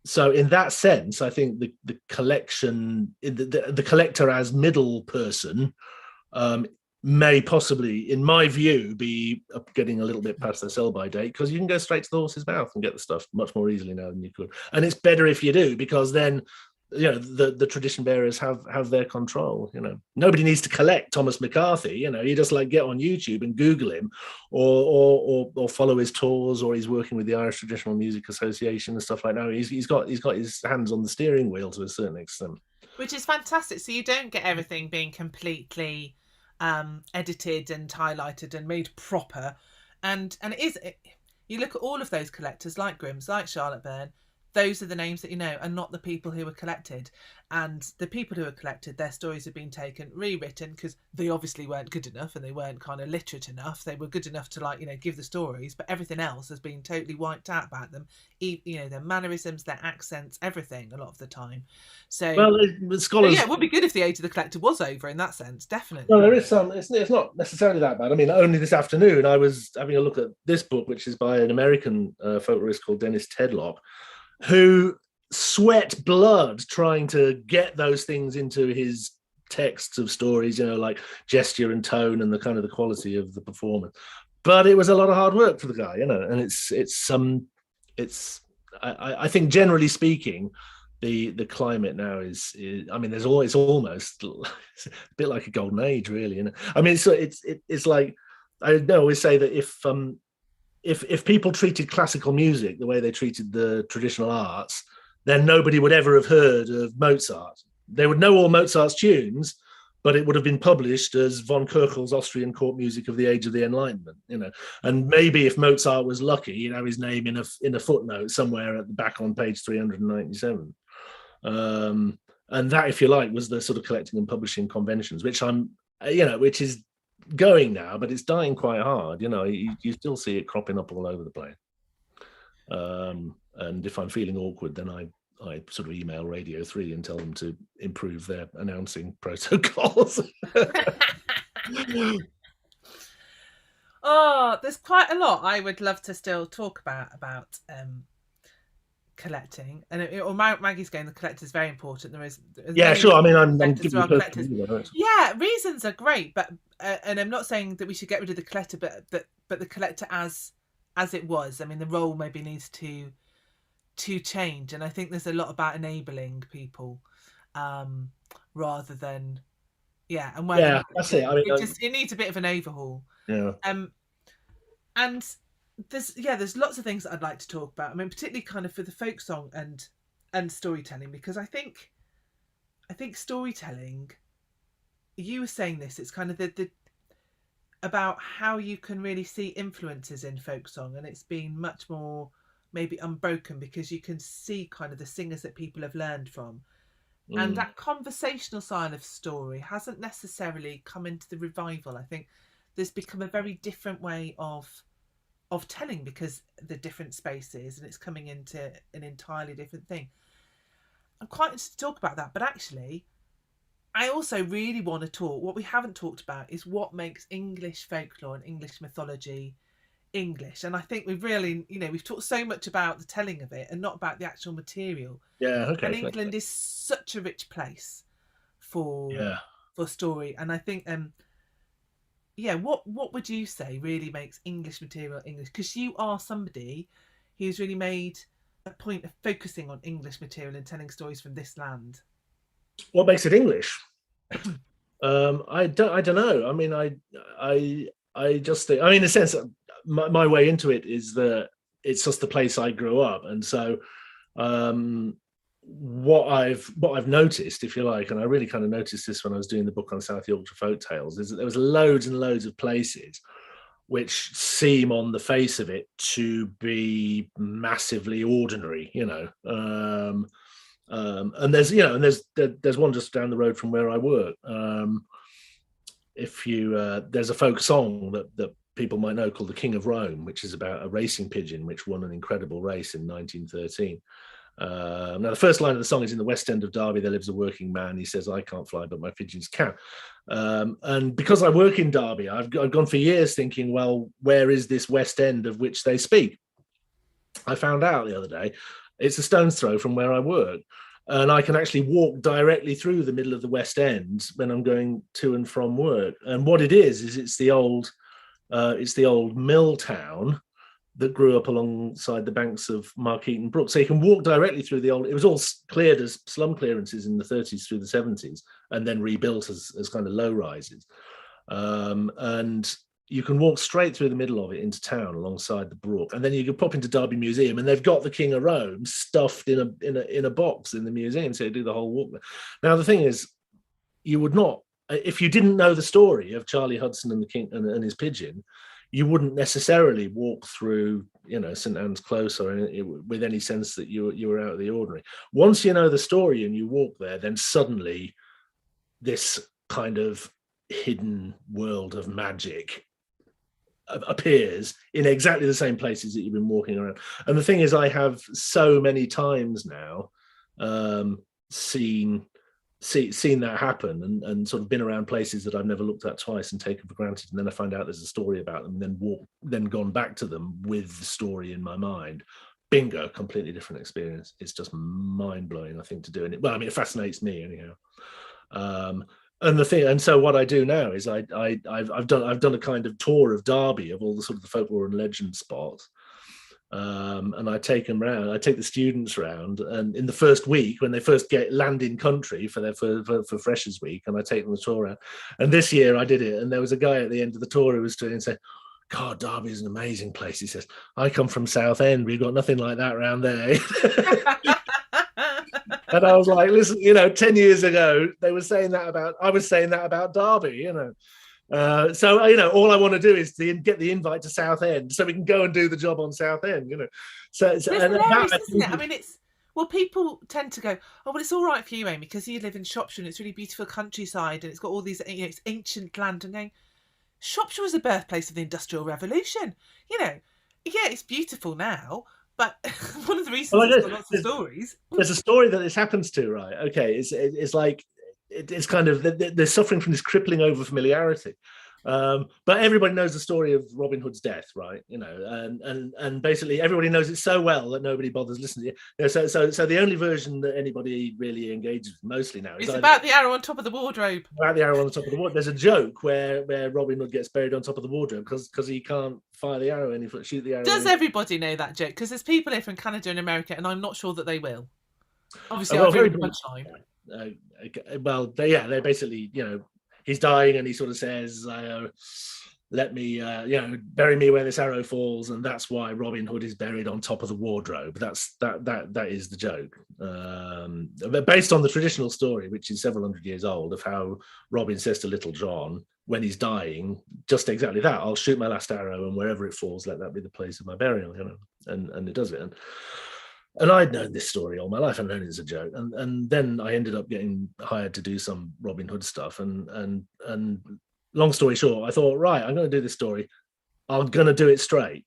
So in that sense, I think the collection, the collector as middle person, may possibly, in my view, be getting a little bit past their sell-by date, because you can go straight to the horse's mouth and get the stuff much more easily now than you could. And it's better if you do, because then the tradition bearers have their control. Nobody needs to collect Thomas McCarthy. You just get on YouTube and Google him, or follow his tours, or he's working with the Irish Traditional Music Association and stuff like that. He's got his hands on the steering wheel to a certain extent, which is fantastic. So you don't get everything being completely edited and highlighted and made proper, and you look at all of those collectors like Grimm's, like Charlotte Byrne. Those are the names that and not the people who were collected. And the people who were collected, their stories have been taken, rewritten, because they obviously weren't good enough and they weren't kind of literate enough. They were good enough to give the stories, but everything else has been totally wiped out about them. Their mannerisms, their accents, everything, a lot of the time. So, well, scholars. Yeah, it would be good if the age of the collector was over in that sense, definitely. Well, there is some. It's not necessarily that bad. I mean, only this afternoon I was having a look at this book, which is by an American folklorist called Dennis Tedlock, who sweat blood trying to get those things into his texts of stories, like gesture and tone and the kind of the quality of the performance. But it was a lot of hard work for the guy, and I think generally speaking, the climate now is I mean, it's almost a bit like a golden age, really. I mean, it's like, I always say that if people treated classical music the way they treated the traditional arts, then nobody would ever have heard of Mozart. They would know all Mozart's tunes, but it would have been published as von Köchel's Austrian court music of the age of the Enlightenment, And maybe if Mozart was lucky, he'd have his name in a footnote somewhere at the back on page 397. And that, if you like, was the sort of collecting and publishing conventions, which which is going now, but it's dying quite hard. You still see it cropping up all over the place. And if I'm feeling awkward, then I sort of email Radio 3 and tell them to improve their announcing protocols. Oh, there's quite a lot I would love to still talk about collecting, and Maggie's going, the collector is very important. There's yeah, sure. I mean, I'm giving yeah, reasons are great, but and I'm not saying that we should get rid of the collector, but the collector as it was. I mean, the role maybe needs to to change. And I think there's a lot about enabling people, rather than, and whether or not that's it. I mean, it needs a bit of an overhaul. Yeah. And there's lots of things that I'd like to talk about. I mean, particularly kind of for the folk song and storytelling, because I think storytelling, you were saying this, it's kind of the about how you can really see influences in folk song, and it's been much more maybe unbroken because you can see kind of the singers that people have learned from. And that conversational side of story hasn't necessarily come into the revival. I think there's become a very different way of telling, because the different spaces, and it's coming into an entirely different thing. I'm quite interested to talk about that, but actually I also really want to talk, what we haven't talked about is what makes English folklore and English mythology English. And I think we've really, we've talked so much about the telling of it and not about the actual material. Yeah, okay. And England is such a rich place for story. And I think, what would you say really makes English material English? Because you are somebody who's really made a point of focusing on English material and telling stories from this land. What makes it English? I don't know. I mean, I just think, I mean, in a sense, my way into it is that it's just the place I grew up, and so what I've noticed, if you like, and I really kind of noticed this when I was doing the book on South Yorkshire folk tales, is that there was loads and loads of places which seem on the face of it to be massively ordinary, and there's one just down the road from where I work. If you there's a folk song that people might know called The King of Rome, which is about a racing pigeon which won an incredible race in 1913. Now the first line of the song is: in the West End of Derby there lives a working man, he says, I can't fly but my pigeons can. And because I work in Derby, I've gone for years thinking, well, where is this West End of which they speak? I found out the other day it's a stone's throw from where I work, and I can actually walk directly through the middle of the West End when I'm going to and from work. And what it is it's the old mill town that grew up alongside the banks of Markeaton Brook. So you can walk directly through the old, it was all cleared as slum clearances in the 30s through the 70s, and then rebuilt as kind of low rises. And you can walk straight through the middle of it into town alongside the brook, and then you can pop into Derby Museum, and they've got the King of Rome stuffed in a box in the museum, so you do the whole walk there. Now the thing is, you would not, if you didn't know the story of Charlie Hudson and the King and his pigeon, you wouldn't necessarily walk through, St Anne's Close with any sense that you were out of the ordinary. Once you know the story and you walk there, then suddenly this kind of hidden world of magic appears in exactly the same places that you've been walking around. And the thing is, I have so many times now seen that happen, and sort of been around places that I've never looked at twice and taken for granted, and then I find out there's a story about them, and then gone back to them with the story in my mind. Bingo, completely different experience. It's just mind-blowing, I think, to do it. Well, I mean, it fascinates me anyhow. And so what I do now is I've done a kind of tour of Derby, of all the sort of the folklore and legend spots. And I take them round. I take the students round, and in the first week, when they first land in country for Freshers Week, and I take them the tour around. And this year I did it, and there was a guy at the end of the tour who was doing and said, "God, Derby is an amazing place." He says, "I come from Southend. We've got nothing like that around there." And I was like, "Listen, 10 years ago I was saying that about Derby, So all I want to do is get the invite to Southend, so we can go and do the job on Southend. So it's hilarious, isn't it? I mean, people tend to go, "Oh, well, it's all right for you, Amy, because you live in Shropshire and it's really beautiful countryside and it's got all these, it's ancient land." And going, Shropshire was the birthplace of the Industrial Revolution. It's beautiful now, but one of the reasons it's got lots of stories. There's a story that this happens to, right? Okay, it's like, it's kind of, they're suffering from this crippling over familiarity. But everybody knows the story of Robin Hood's death, right? You know, and basically everybody knows it so well that nobody bothers listening to it. You know, so the only version that anybody really engages with mostly now is about the arrow on top of the wardrobe. About the arrow on the top of the wardrobe. There's a joke where Robin Hood gets buried on top of the wardrobe because he can't fire the arrow shoot the arrow. Does everybody know that joke? Because there's people here from Canada and America, and I'm not sure that they will. Obviously, I agree with the punchline. Well, they basically, you know, he's dying and he sort of says, let me, bury me where this arrow falls, and that's why Robin Hood is buried on top of the wardrobe. That is the joke. But based on the traditional story, which is several hundred years old, of how Robin says to Little John when he's dying, just exactly that: I'll shoot my last arrow, and wherever it falls, let that be the place of my burial. You know, and it does it. And I'd known this story all my life. I'd known it as a joke, and then I ended up getting hired to do some Robin Hood stuff. And long story short, I thought, right, I'm going to do this story. I'm going to do it straight,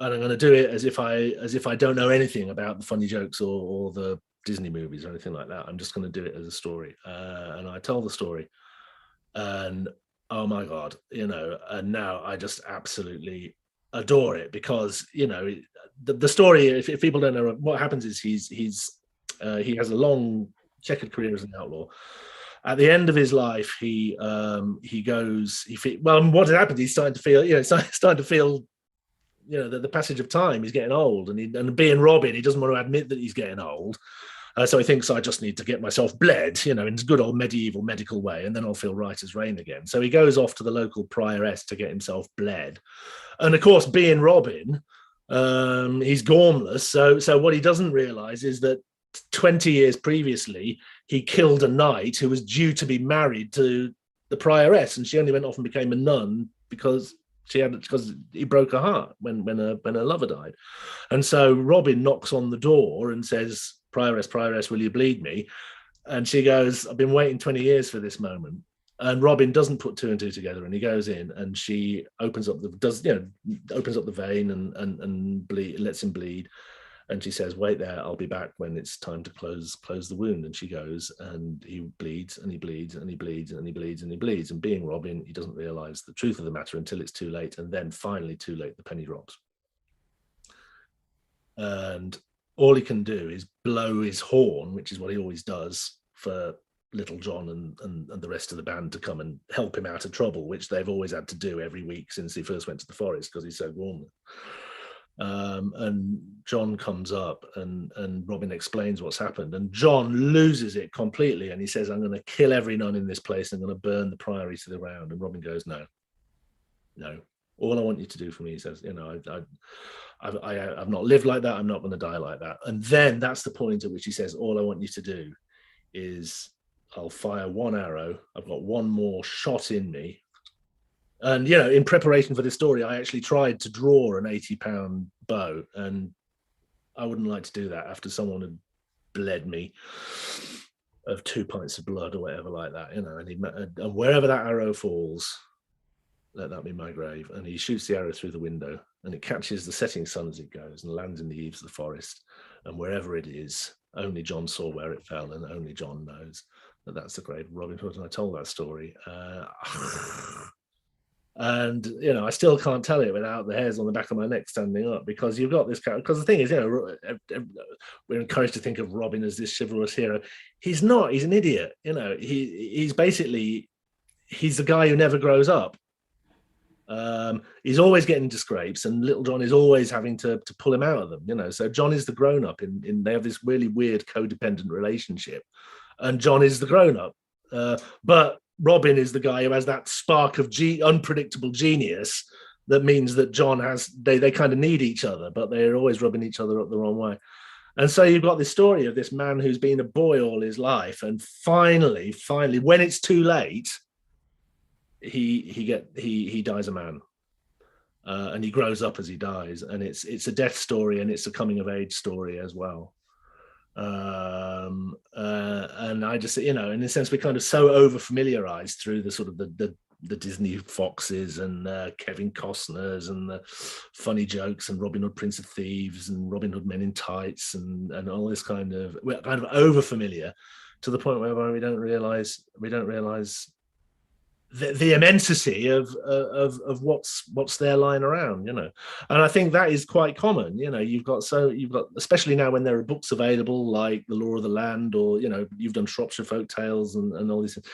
and I'm going to do it as if I don't know anything about the funny jokes or the Disney movies or anything like that. I'm just going to do it as a story, and I tell the story, and oh my God, you know, and now I just absolutely adore it because, you know, the story, if people don't know, what happens is he has a long checkered career as an outlaw. At the end of his life, what had happened, he's starting to feel, you know, the passage of time, he's getting old, and being Robin, he doesn't want to admit that he's getting old. So he thinks, I just need to get myself bled, you know, in a good old medieval medical way, and then I'll feel right as rain again. So he goes off to the local prioress to get himself bled. And of course, being Robin, he's gormless. So what he doesn't realize is that 20 years previously, he killed a knight who was due to be married to the prioress, and she only went off and became a nun because he broke her heart when her lover died. And so Robin knocks on the door and says, Prioress, will you bleed me? And she goes, I've been waiting 20 years for this moment. And Robin doesn't put two and two together, and he goes in, and she opens up the vein and lets him bleed. And she says, wait there, I'll be back when it's time to close the wound. And she goes, and he bleeds and he bleeds and he bleeds and he bleeds and he bleeds. And being Robin, he doesn't realize the truth of the matter until it's too late. And then finally, too late, the penny drops. And all he can do is blow his horn, which is what he always does, for Little John and the rest of the band to come and help him out of trouble, which they've always had to do every week since he first went to the forest because he's so warm. And John comes up and Robin explains what's happened, and John loses it completely, and he says, I'm going to kill every nun in this place, I'm going to burn the priory to the ground. And Robin goes, no, all I want you to do for me, he says, you know, I've not lived like that, I'm not going to die like that. And then that's the point at which he says, all I want you to do is I'll fire one arrow, I've got one more shot in me. And, you know, in preparation for this story, I actually tried to draw an 80-pound bow, and I wouldn't like to do that after someone had bled me of 2 pints of blood or whatever like that, you know. And wherever that arrow falls, let that be my grave. And he shoots the arrow through the window, and it catches the setting sun as it goes and lands in the eaves of the forest. And wherever it is, only John saw where it fell, and only John knows that that's the grave of Robin Hood. And I told that story. And, you know, I still can't tell it without the hairs on the back of my neck standing up, because you've got this character. Because the thing is, you know, we're encouraged to think of Robin as this chivalrous hero. He's not. He's an idiot. You know, he's basically, he's the guy who never grows up. He's always getting into scrapes, and Little John is always having to pull him out of them. You know, so John is the grown up. They have this really weird codependent relationship, and John is the grown up. But Robin is the guy who has that spark of unpredictable genius that means that John has, they kind of need each other, but they're always rubbing each other up the wrong way. And so you've got this story of this man who's been a boy all his life, and finally, when it's too late, he dies a man, and he grows up as he dies, and it's a death story, and it's a coming of age story as well. And I just, you know, in a sense, we're kind of so over familiarized through the sort of the Disney Foxes and Kevin Costner's and the funny jokes and Robin Hood Prince of Thieves and Robin Hood Men in Tights and all this we're kind of over familiar to the point where we don't realize the immensity of what's there lying around, and I think that is quite common. You've got especially now when there are books available like The Law of the Land, or you've done Shropshire folk tales and all these things.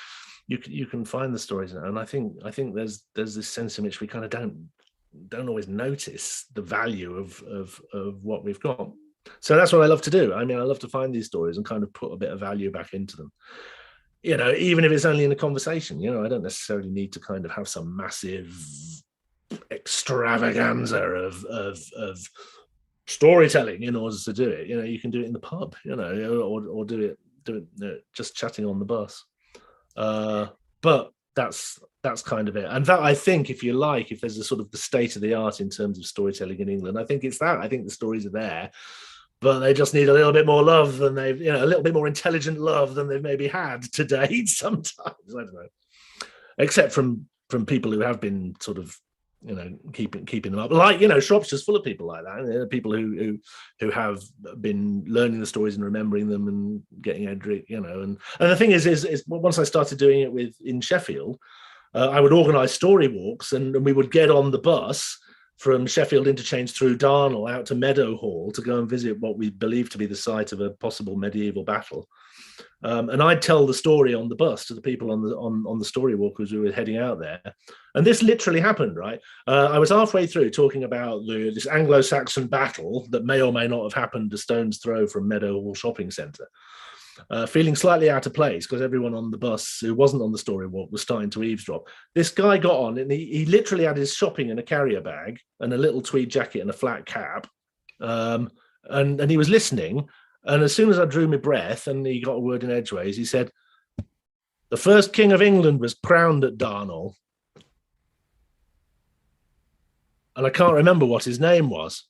You can find the stories, and I think there's this sense in which we kind of don't always notice the value of what we've got. So that's what I love to do. I mean, I love to find these stories and kind of put a bit of value back into them. Even if it's only in a conversation, I don't necessarily need to kind of have some massive extravaganza of storytelling in order to do it. You can do it in the pub, or do it just chatting on the bus. But that's kind of it. And that, I think, if there's a sort of the state of the art in terms of storytelling in England, I think it's that. I think the stories are there, but they just need a little bit more love than they've, a little bit more intelligent love than they've maybe had to date sometimes. I don't know. Except from people who have been sort of, keeping them up. Like, Shropshire's full of people like that. People who have been learning the stories and remembering them and getting Edric, and the thing is once I started doing it in Sheffield, I would organise story walks, and we would get on the bus from Sheffield interchange through Darnell out to Meadowhall to go and visit what we believe to be the site of a possible medieval battle. And I'd tell the story on the bus to the people on the story walk as we were heading out there. And this literally happened, right? I was halfway through talking about this Anglo-Saxon battle that may or may not have happened a stone's throw from Meadowhall shopping centre. Feeling slightly out of place because everyone on the bus who wasn't on the story walk was starting to eavesdrop. This guy got on and he literally had his shopping in a carrier bag and a little tweed jacket and a flat cap. And he was listening. And as soon as I drew my breath and he got a word in edgeways, he said, "The first king of England was crowned at Darnell." And I can't remember what his name was.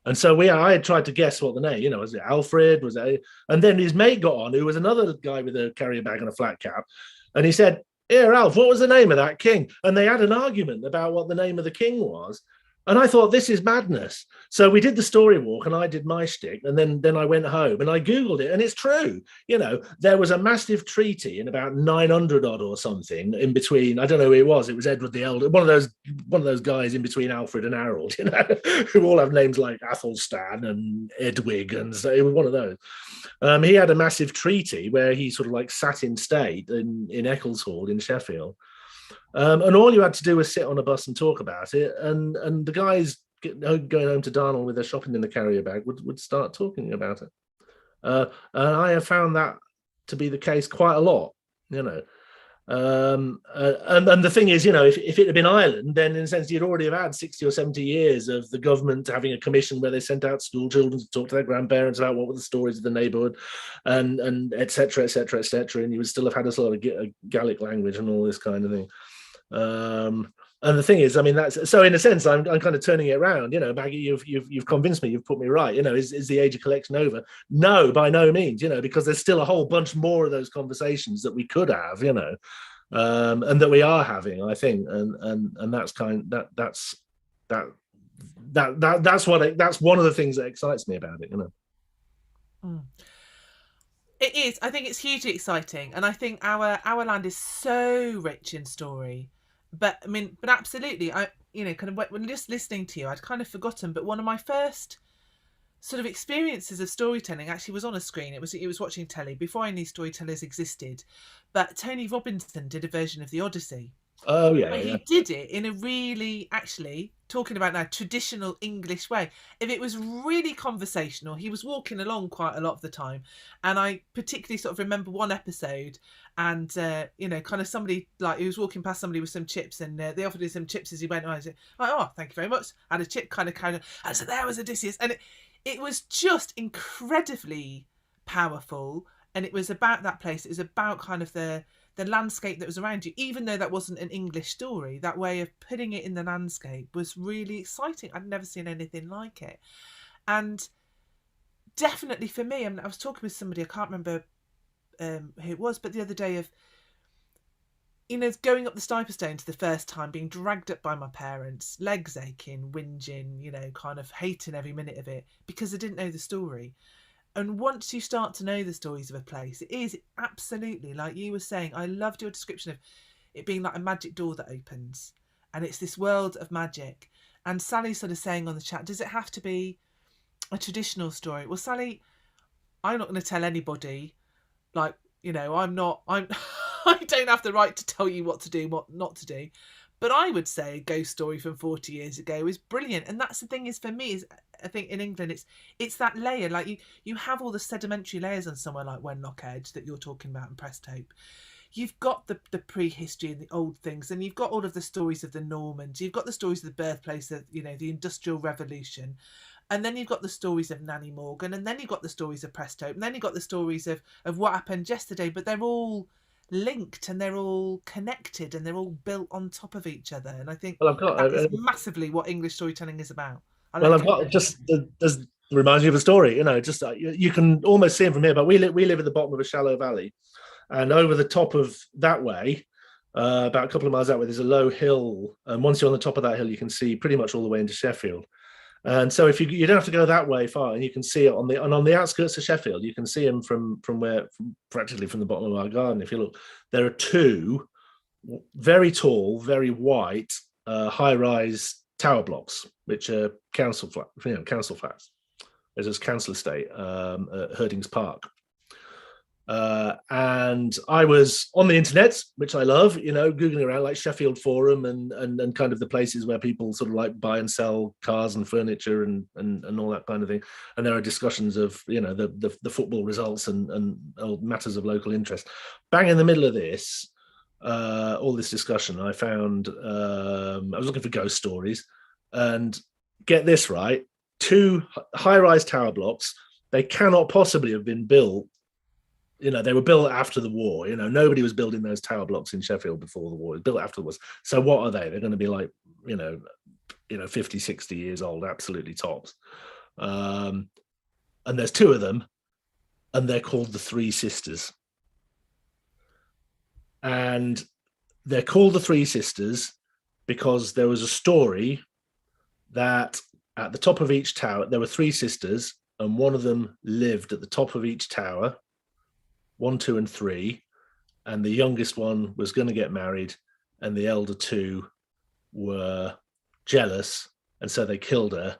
And so I had tried to guess what the name, was it Alfred? Was it? And then his mate got on, who was another guy with a carrier bag and a flat cap. And he said, "Here, Alf, what was the name of that king?" And they had an argument about what the name of the king was. And I thought, this is madness. So we did the story walk and I did my shtick. And then I went home and I Googled it. And it's true. There was a massive treaty in about 900 odd or something in between. I don't know who it was. It was Edward the Elder, one of those guys in between Alfred and Harold, who all have names like Athelstan and Edwig. And so it was one of those. He had a massive treaty where he sort of like sat in state in Eccleshall in Sheffield. And all you had to do was sit on a bus and talk about it, and the guys going home to Darnell with their shopping in the carrier bag would start talking about it. And I have found that to be the case quite a lot, And the thing is, if it had been Ireland, then in a sense you'd already have had 60 or 70 years of the government having a commission where they sent out school children to talk to their grandparents about what were the stories of the neighbourhood, and et cetera, et cetera, et cetera. And you would still have had a sort of Gaelic language and all this kind of thing. And the thing is, I mean, that's so in a sense, I'm kind of turning it around. Maggie, you've convinced me, you've put me right. Is the age of collection over? No, by no means. Because there's still a whole bunch more of those conversations that we could have. And that we are having, I think, and that's that's one of the things that excites me about it. It is. I think it's hugely exciting, and I think our land is so rich in story. But absolutely, kind of when just listening to you, I'd kind of forgotten. But one of my first sort of experiences of storytelling actually was on a screen. It was watching telly before I knew storytellers existed. But Tony Robinson did a version of the Odyssey. Oh yeah, He did it in a really, actually, talking about now, traditional English way. If it was really conversational, he was walking along quite a lot of the time, and I particularly sort of remember one episode, and kind of somebody like he was walking past somebody with some chips, and they offered him some chips as he went. And I said, "Oh, thank you very much." And a chip kind of, and so there was Odysseus, and it was just incredibly powerful, and it was about that place. It was about kind of the landscape that was around you, even though that wasn't an English story. That way of putting it in the landscape was really exciting. I'd never seen anything like it. And definitely for me, I was talking with somebody, I can't remember who it was, but the other day of, going up the Stiper Stones the first time, being dragged up by my parents, legs aching, whinging, kind of hating every minute of it because I didn't know the story. And once you start to know the stories of a place, it is absolutely, like you were saying, I loved your description of, it being like a magic door that opens, and it's this world of magic. And Sally's sort of saying on the chat, does it have to be a traditional story? Well, Sally, I'm not going to tell anybody, like, you know, I'm I don't have the right to tell you what to do, what not to do. But I would say a ghost story from 40 years ago is brilliant. And that's the thing is, for me, is I think in England, it's that layer. Like you have all the sedimentary layers on somewhere like Wenlock Edge that you're talking about in Presthope. You've got the prehistory and the old things, and you've got all of the stories of the Normans. You've got the stories of the birthplace of, you know, the Industrial Revolution. And then you've got the stories of Nanny Morgan, and then you've got the stories of Presthope, and then you've got the stories of what happened yesterday, but they're all linked and they're all connected and they're all built on top of each other. And I think that is massively what English storytelling is about. I've got just does reminds me of a story, you know, just you can almost see them from here, but we live at the bottom of a shallow valley, and over the top of that way, about a couple of miles that way, there's a low hill, and once you're on the top of that hill, you can see pretty much all the way into Sheffield. And so if you don't have to go that way far, and you can see it on the outskirts of Sheffield, you can see them from practically from the bottom of our garden. If you look, there are two very tall, very white, high-rise tower blocks, which are council flats. There's this council estate at Herdings Park. And I was on the internet, which I love, you know, Googling around like Sheffield Forum and kind of the places where people sort of like buy and sell cars and furniture and all that kind of thing. And there are discussions of, you know, the football results and matters of local interest. Bang in the middle of this, all this discussion, I found, I was looking for ghost stories, and get this right, two high-rise tower blocks. They cannot possibly have been built. You know, they were built after the war. You know, nobody was building those tower blocks in Sheffield before the war. It was built after the war. So what are they? They're going to be like, you know, 50, 60 years old, absolutely tops. And there's two of them, and they're called the Three Sisters. And they're called the Three Sisters because there was a story that at the top of each tower, there were three sisters, and one of them lived at the top of each tower, 1, 2, and 3, and the youngest one was going to get married, and the elder two were jealous, and so they killed her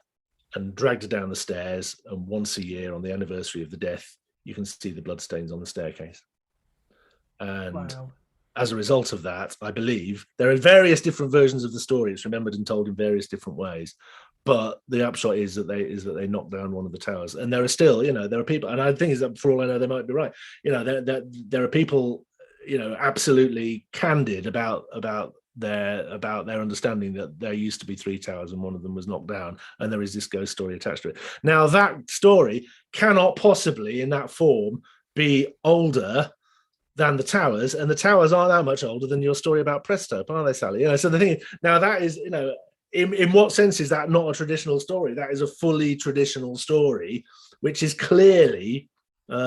and dragged her down the stairs. And once a year, on the anniversary of the death, you can see the bloodstains on the staircase. And wow. As a result of that, I believe there are various different versions of the story. It's remembered and told in various different ways. But the upshot is that they knocked down one of the towers, and there are still, you know, there are people, and I think is that for all I know, they might be right. You know, there are people, you know, absolutely candid about their understanding that there used to be 3 towers and one of them was knocked down, and there is this ghost story attached to it. Now, that story cannot possibly, in that form, be older than the towers, and the towers aren't that much older than your story about Presthope, are they, Sally? You know, so the thing is, now that is, you know, in what sense is that not a traditional story? That is a fully traditional story, which is clearly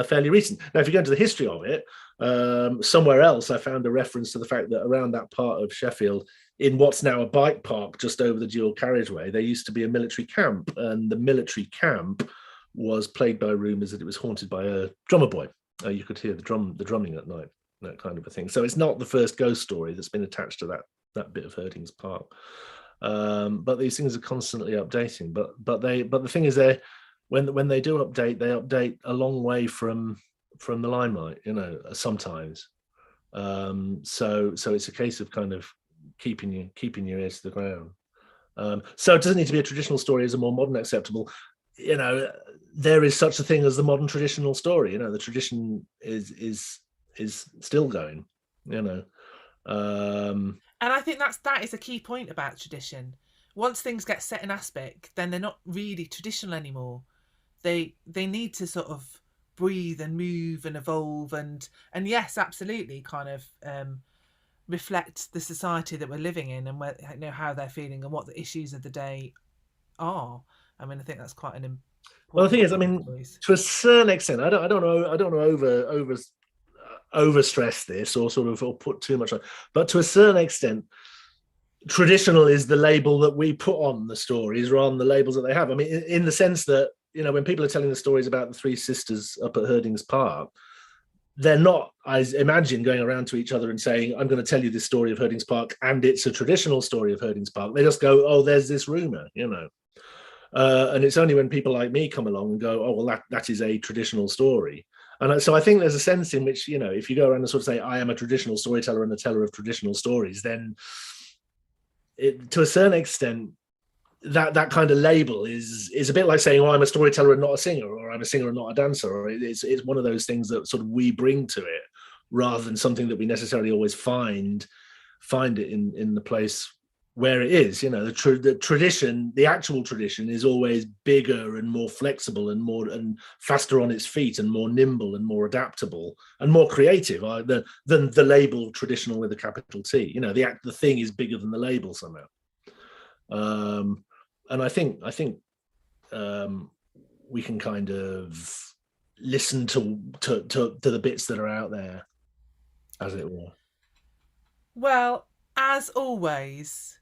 fairly recent. Now, if you go into the history of it, somewhere else, I found a reference to the fact that around that part of Sheffield, in what's now a bike park just over the dual carriageway, there used to be a military camp, and the military camp was plagued by rumours that it was haunted by a drummer boy. You could hear the drumming at night, that kind of a thing. So it's not the first ghost story that's been attached to that bit of Herdings Park. But these things are constantly updating. But the thing is, when they do update, they update a long way from the limelight, you know, sometimes. So it's a case of kind of keeping your ears to the ground. So it doesn't need to be a traditional story as a more modern acceptable. You know, there is such a thing as the modern traditional story. You know, the tradition is still going. You know. And I think that is a key point about tradition. Once things get set in aspect, then they're not really traditional anymore. They need to sort of breathe and move and evolve and yes, absolutely, kind of reflect the society that we're living in and where, you know, how they're feeling and what the issues of the day are. I mean, I think that's quite an important. Well, the thing is, I mean, to a certain extent, I don't know overstress this or put too much on, but to a certain extent, traditional is the label that we put on the stories rather than the labels that they have. I mean, in the sense that, you know, when people are telling the stories about the 3 sisters up at Herdings Park, they're not, I imagine, going around to each other and saying, I'm going to tell you this story of Herdings Park, and it's a traditional story of Herdings Park. They just go, oh, there's this rumor, you know. And it's only when people like me come along and go, oh, well, that is a traditional story. And so I think there's a sense in which, you know, if you go around and sort of say, I am a traditional storyteller and a teller of traditional stories, then to a certain extent, that kind of label is a bit like saying, oh, I'm a storyteller and not a singer, or I'm a singer and not a dancer, or it's one of those things that sort of we bring to it rather than something that we necessarily always find it in the place where it is. You know, the tradition, the actual tradition, is always bigger and more flexible and more faster on its feet and more nimble and more adaptable and more creative than the label traditional with a capital T. You know, the thing is bigger than the label somehow. And I think we can kind of listen to the bits that are out there, as it were. Well, as always,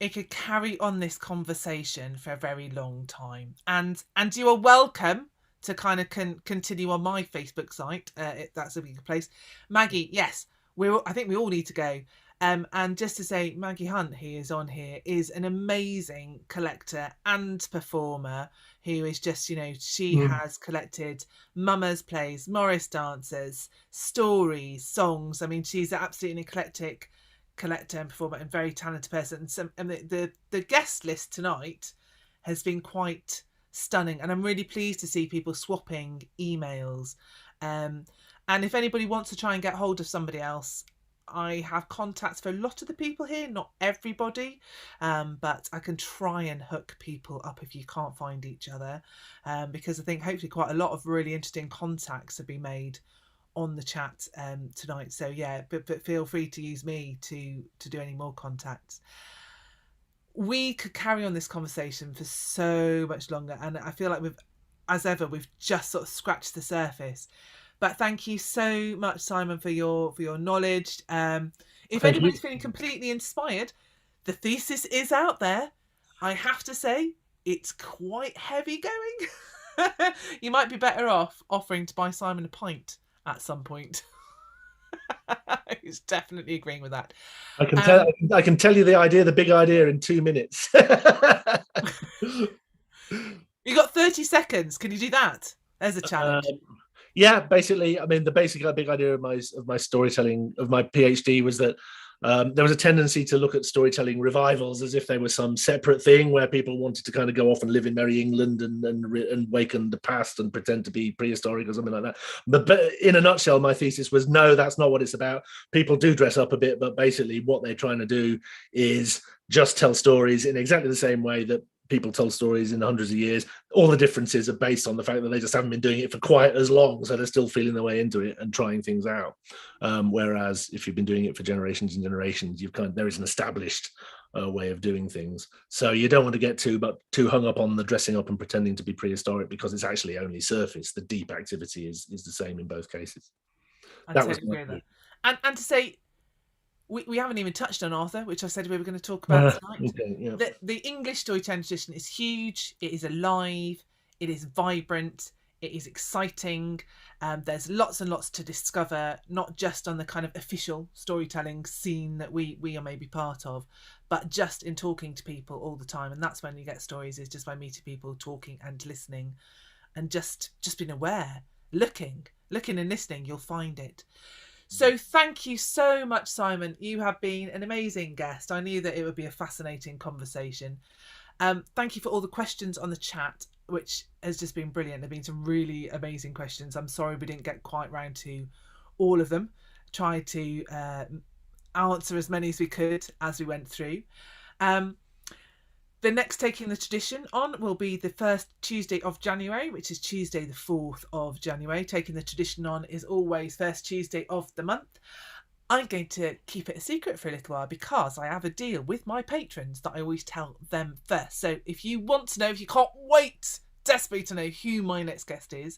it could carry on this conversation for a very long time, and you are welcome to kind of continue on my Facebook site. That's a big place. Maggie, yes, I think we all need to go. And just to say, Maggie Hunt, who is on here, is an amazing collector and performer who is just, you know, she has collected mummers plays, Morris dancers, stories, songs. I mean, she's absolutely an eclectic collector and performer and very talented person. And the guest list tonight has been quite stunning. And I'm really pleased to see people swapping emails. And if anybody wants to try and get hold of somebody else, I have contacts for a lot of the people here, not everybody, but I can try and hook people up if you can't find each other, because I think hopefully quite a lot of really interesting contacts have been made on the chat tonight. So yeah, but feel free to use me to do any more contacts. We could carry on this conversation for so much longer, and I feel like we've just sort of scratched the surface. But thank you so much, Simon, for your knowledge. If anybody's feeling completely inspired, the thesis is out there. I have to say, it's quite heavy going. You might be better off offering to buy Simon a pint at some point. He's definitely agreeing with that. I can tell you the big idea in 2 minutes. You got 30 seconds. Can you do that? There's a challenge. Yeah, basically, I mean, the big idea of my storytelling, of my PhD, was that there was a tendency to look at storytelling revivals as if they were some separate thing where people wanted to kind of go off and live in Merry England and waken the past and pretend to be prehistoric or something like that. But in a nutshell, my thesis was, no, that's not what it's about. People do dress up a bit, but basically what they're trying to do is just tell stories in exactly the same way that people told stories in hundreds of years. All the differences are based on the fact that they just haven't been doing it for quite as long, so they're still feeling their way into it and trying things out. Whereas if you've been doing it for generations and generations, there is an established way of doing things. So you don't want to get too hung up on the dressing up and pretending to be prehistoric, because it's actually only surface. The deep activity is the same in both cases. I totally agree with that. And to say, we haven't even touched on Arthur, which I said we were going to talk about tonight. Okay, yeah. The English storytelling tradition is huge. It is alive. It is vibrant. It is exciting. There's lots and lots to discover, not just on the kind of official storytelling scene that we are maybe part of, but just in talking to people all the time. And that's when you get stories, is just by meeting people, talking and listening, and just being aware, looking and listening. You'll find it. So thank you so much, Simon. You have been an amazing guest. I knew that it would be a fascinating conversation. Thank you for all the questions on the chat, which has just been brilliant. There have been some really amazing questions. I'm sorry we didn't get quite round to all of them. Tried to answer as many as we could as we went through. The next Taking the Tradition on will be the first Tuesday of January, which is Tuesday the 4th of January. Taking the Tradition on is always first Tuesday of the month. I'm going to keep it a secret for a little while, because I have a deal with my patrons that I always tell them first. So if you want to know, if you can't wait desperately to know who my next guest is,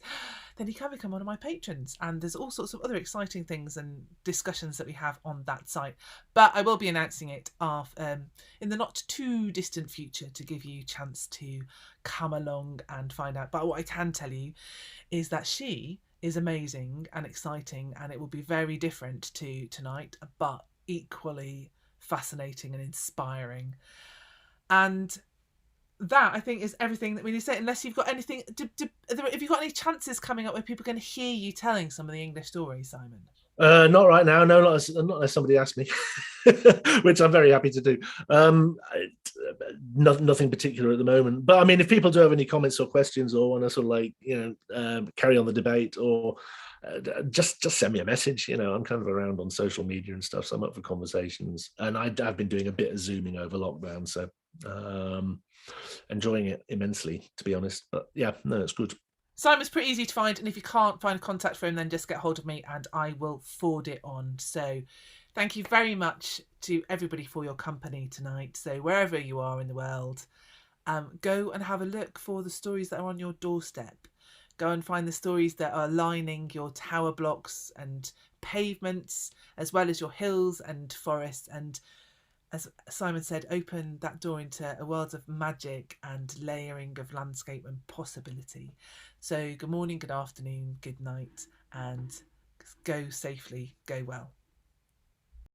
then you can become one of my patrons. And there's all sorts of other exciting things and discussions that we have on that site. But I will be announcing it in the not too distant future to give you a chance to come along and find out. But what I can tell you is that she is amazing and exciting, and it will be very different to tonight, but equally fascinating and inspiring. And that, I think, is everything that we need to say. Unless you've got anything, have you got any chances coming up where people can hear you telling some of the English stories, Simon? Not right now. No, not unless somebody asks me, which I'm very happy to do. Nothing particular at the moment. But I mean, if people do have any comments or questions, or want to sort of like, carry on the debate, or just send me a message. I'm kind of around on social media and stuff, so I'm up for conversations. And I've been doing a bit of Zooming over lockdown, so enjoying it immensely, to be honest. But yeah, no, it's good. Simon's pretty easy to find, and if you can't find a contact for him, then just get hold of me and I will forward it on. So thank you very much to everybody for your company tonight. So wherever you are in the world, go and have a look for the stories that are on your doorstep. Go and find the stories that are lining your tower blocks and pavements, as well as your hills and forests. And as Simon said, open that door into a world of magic and layering of landscape and possibility. So good morning, good afternoon, good night, and go safely, go well.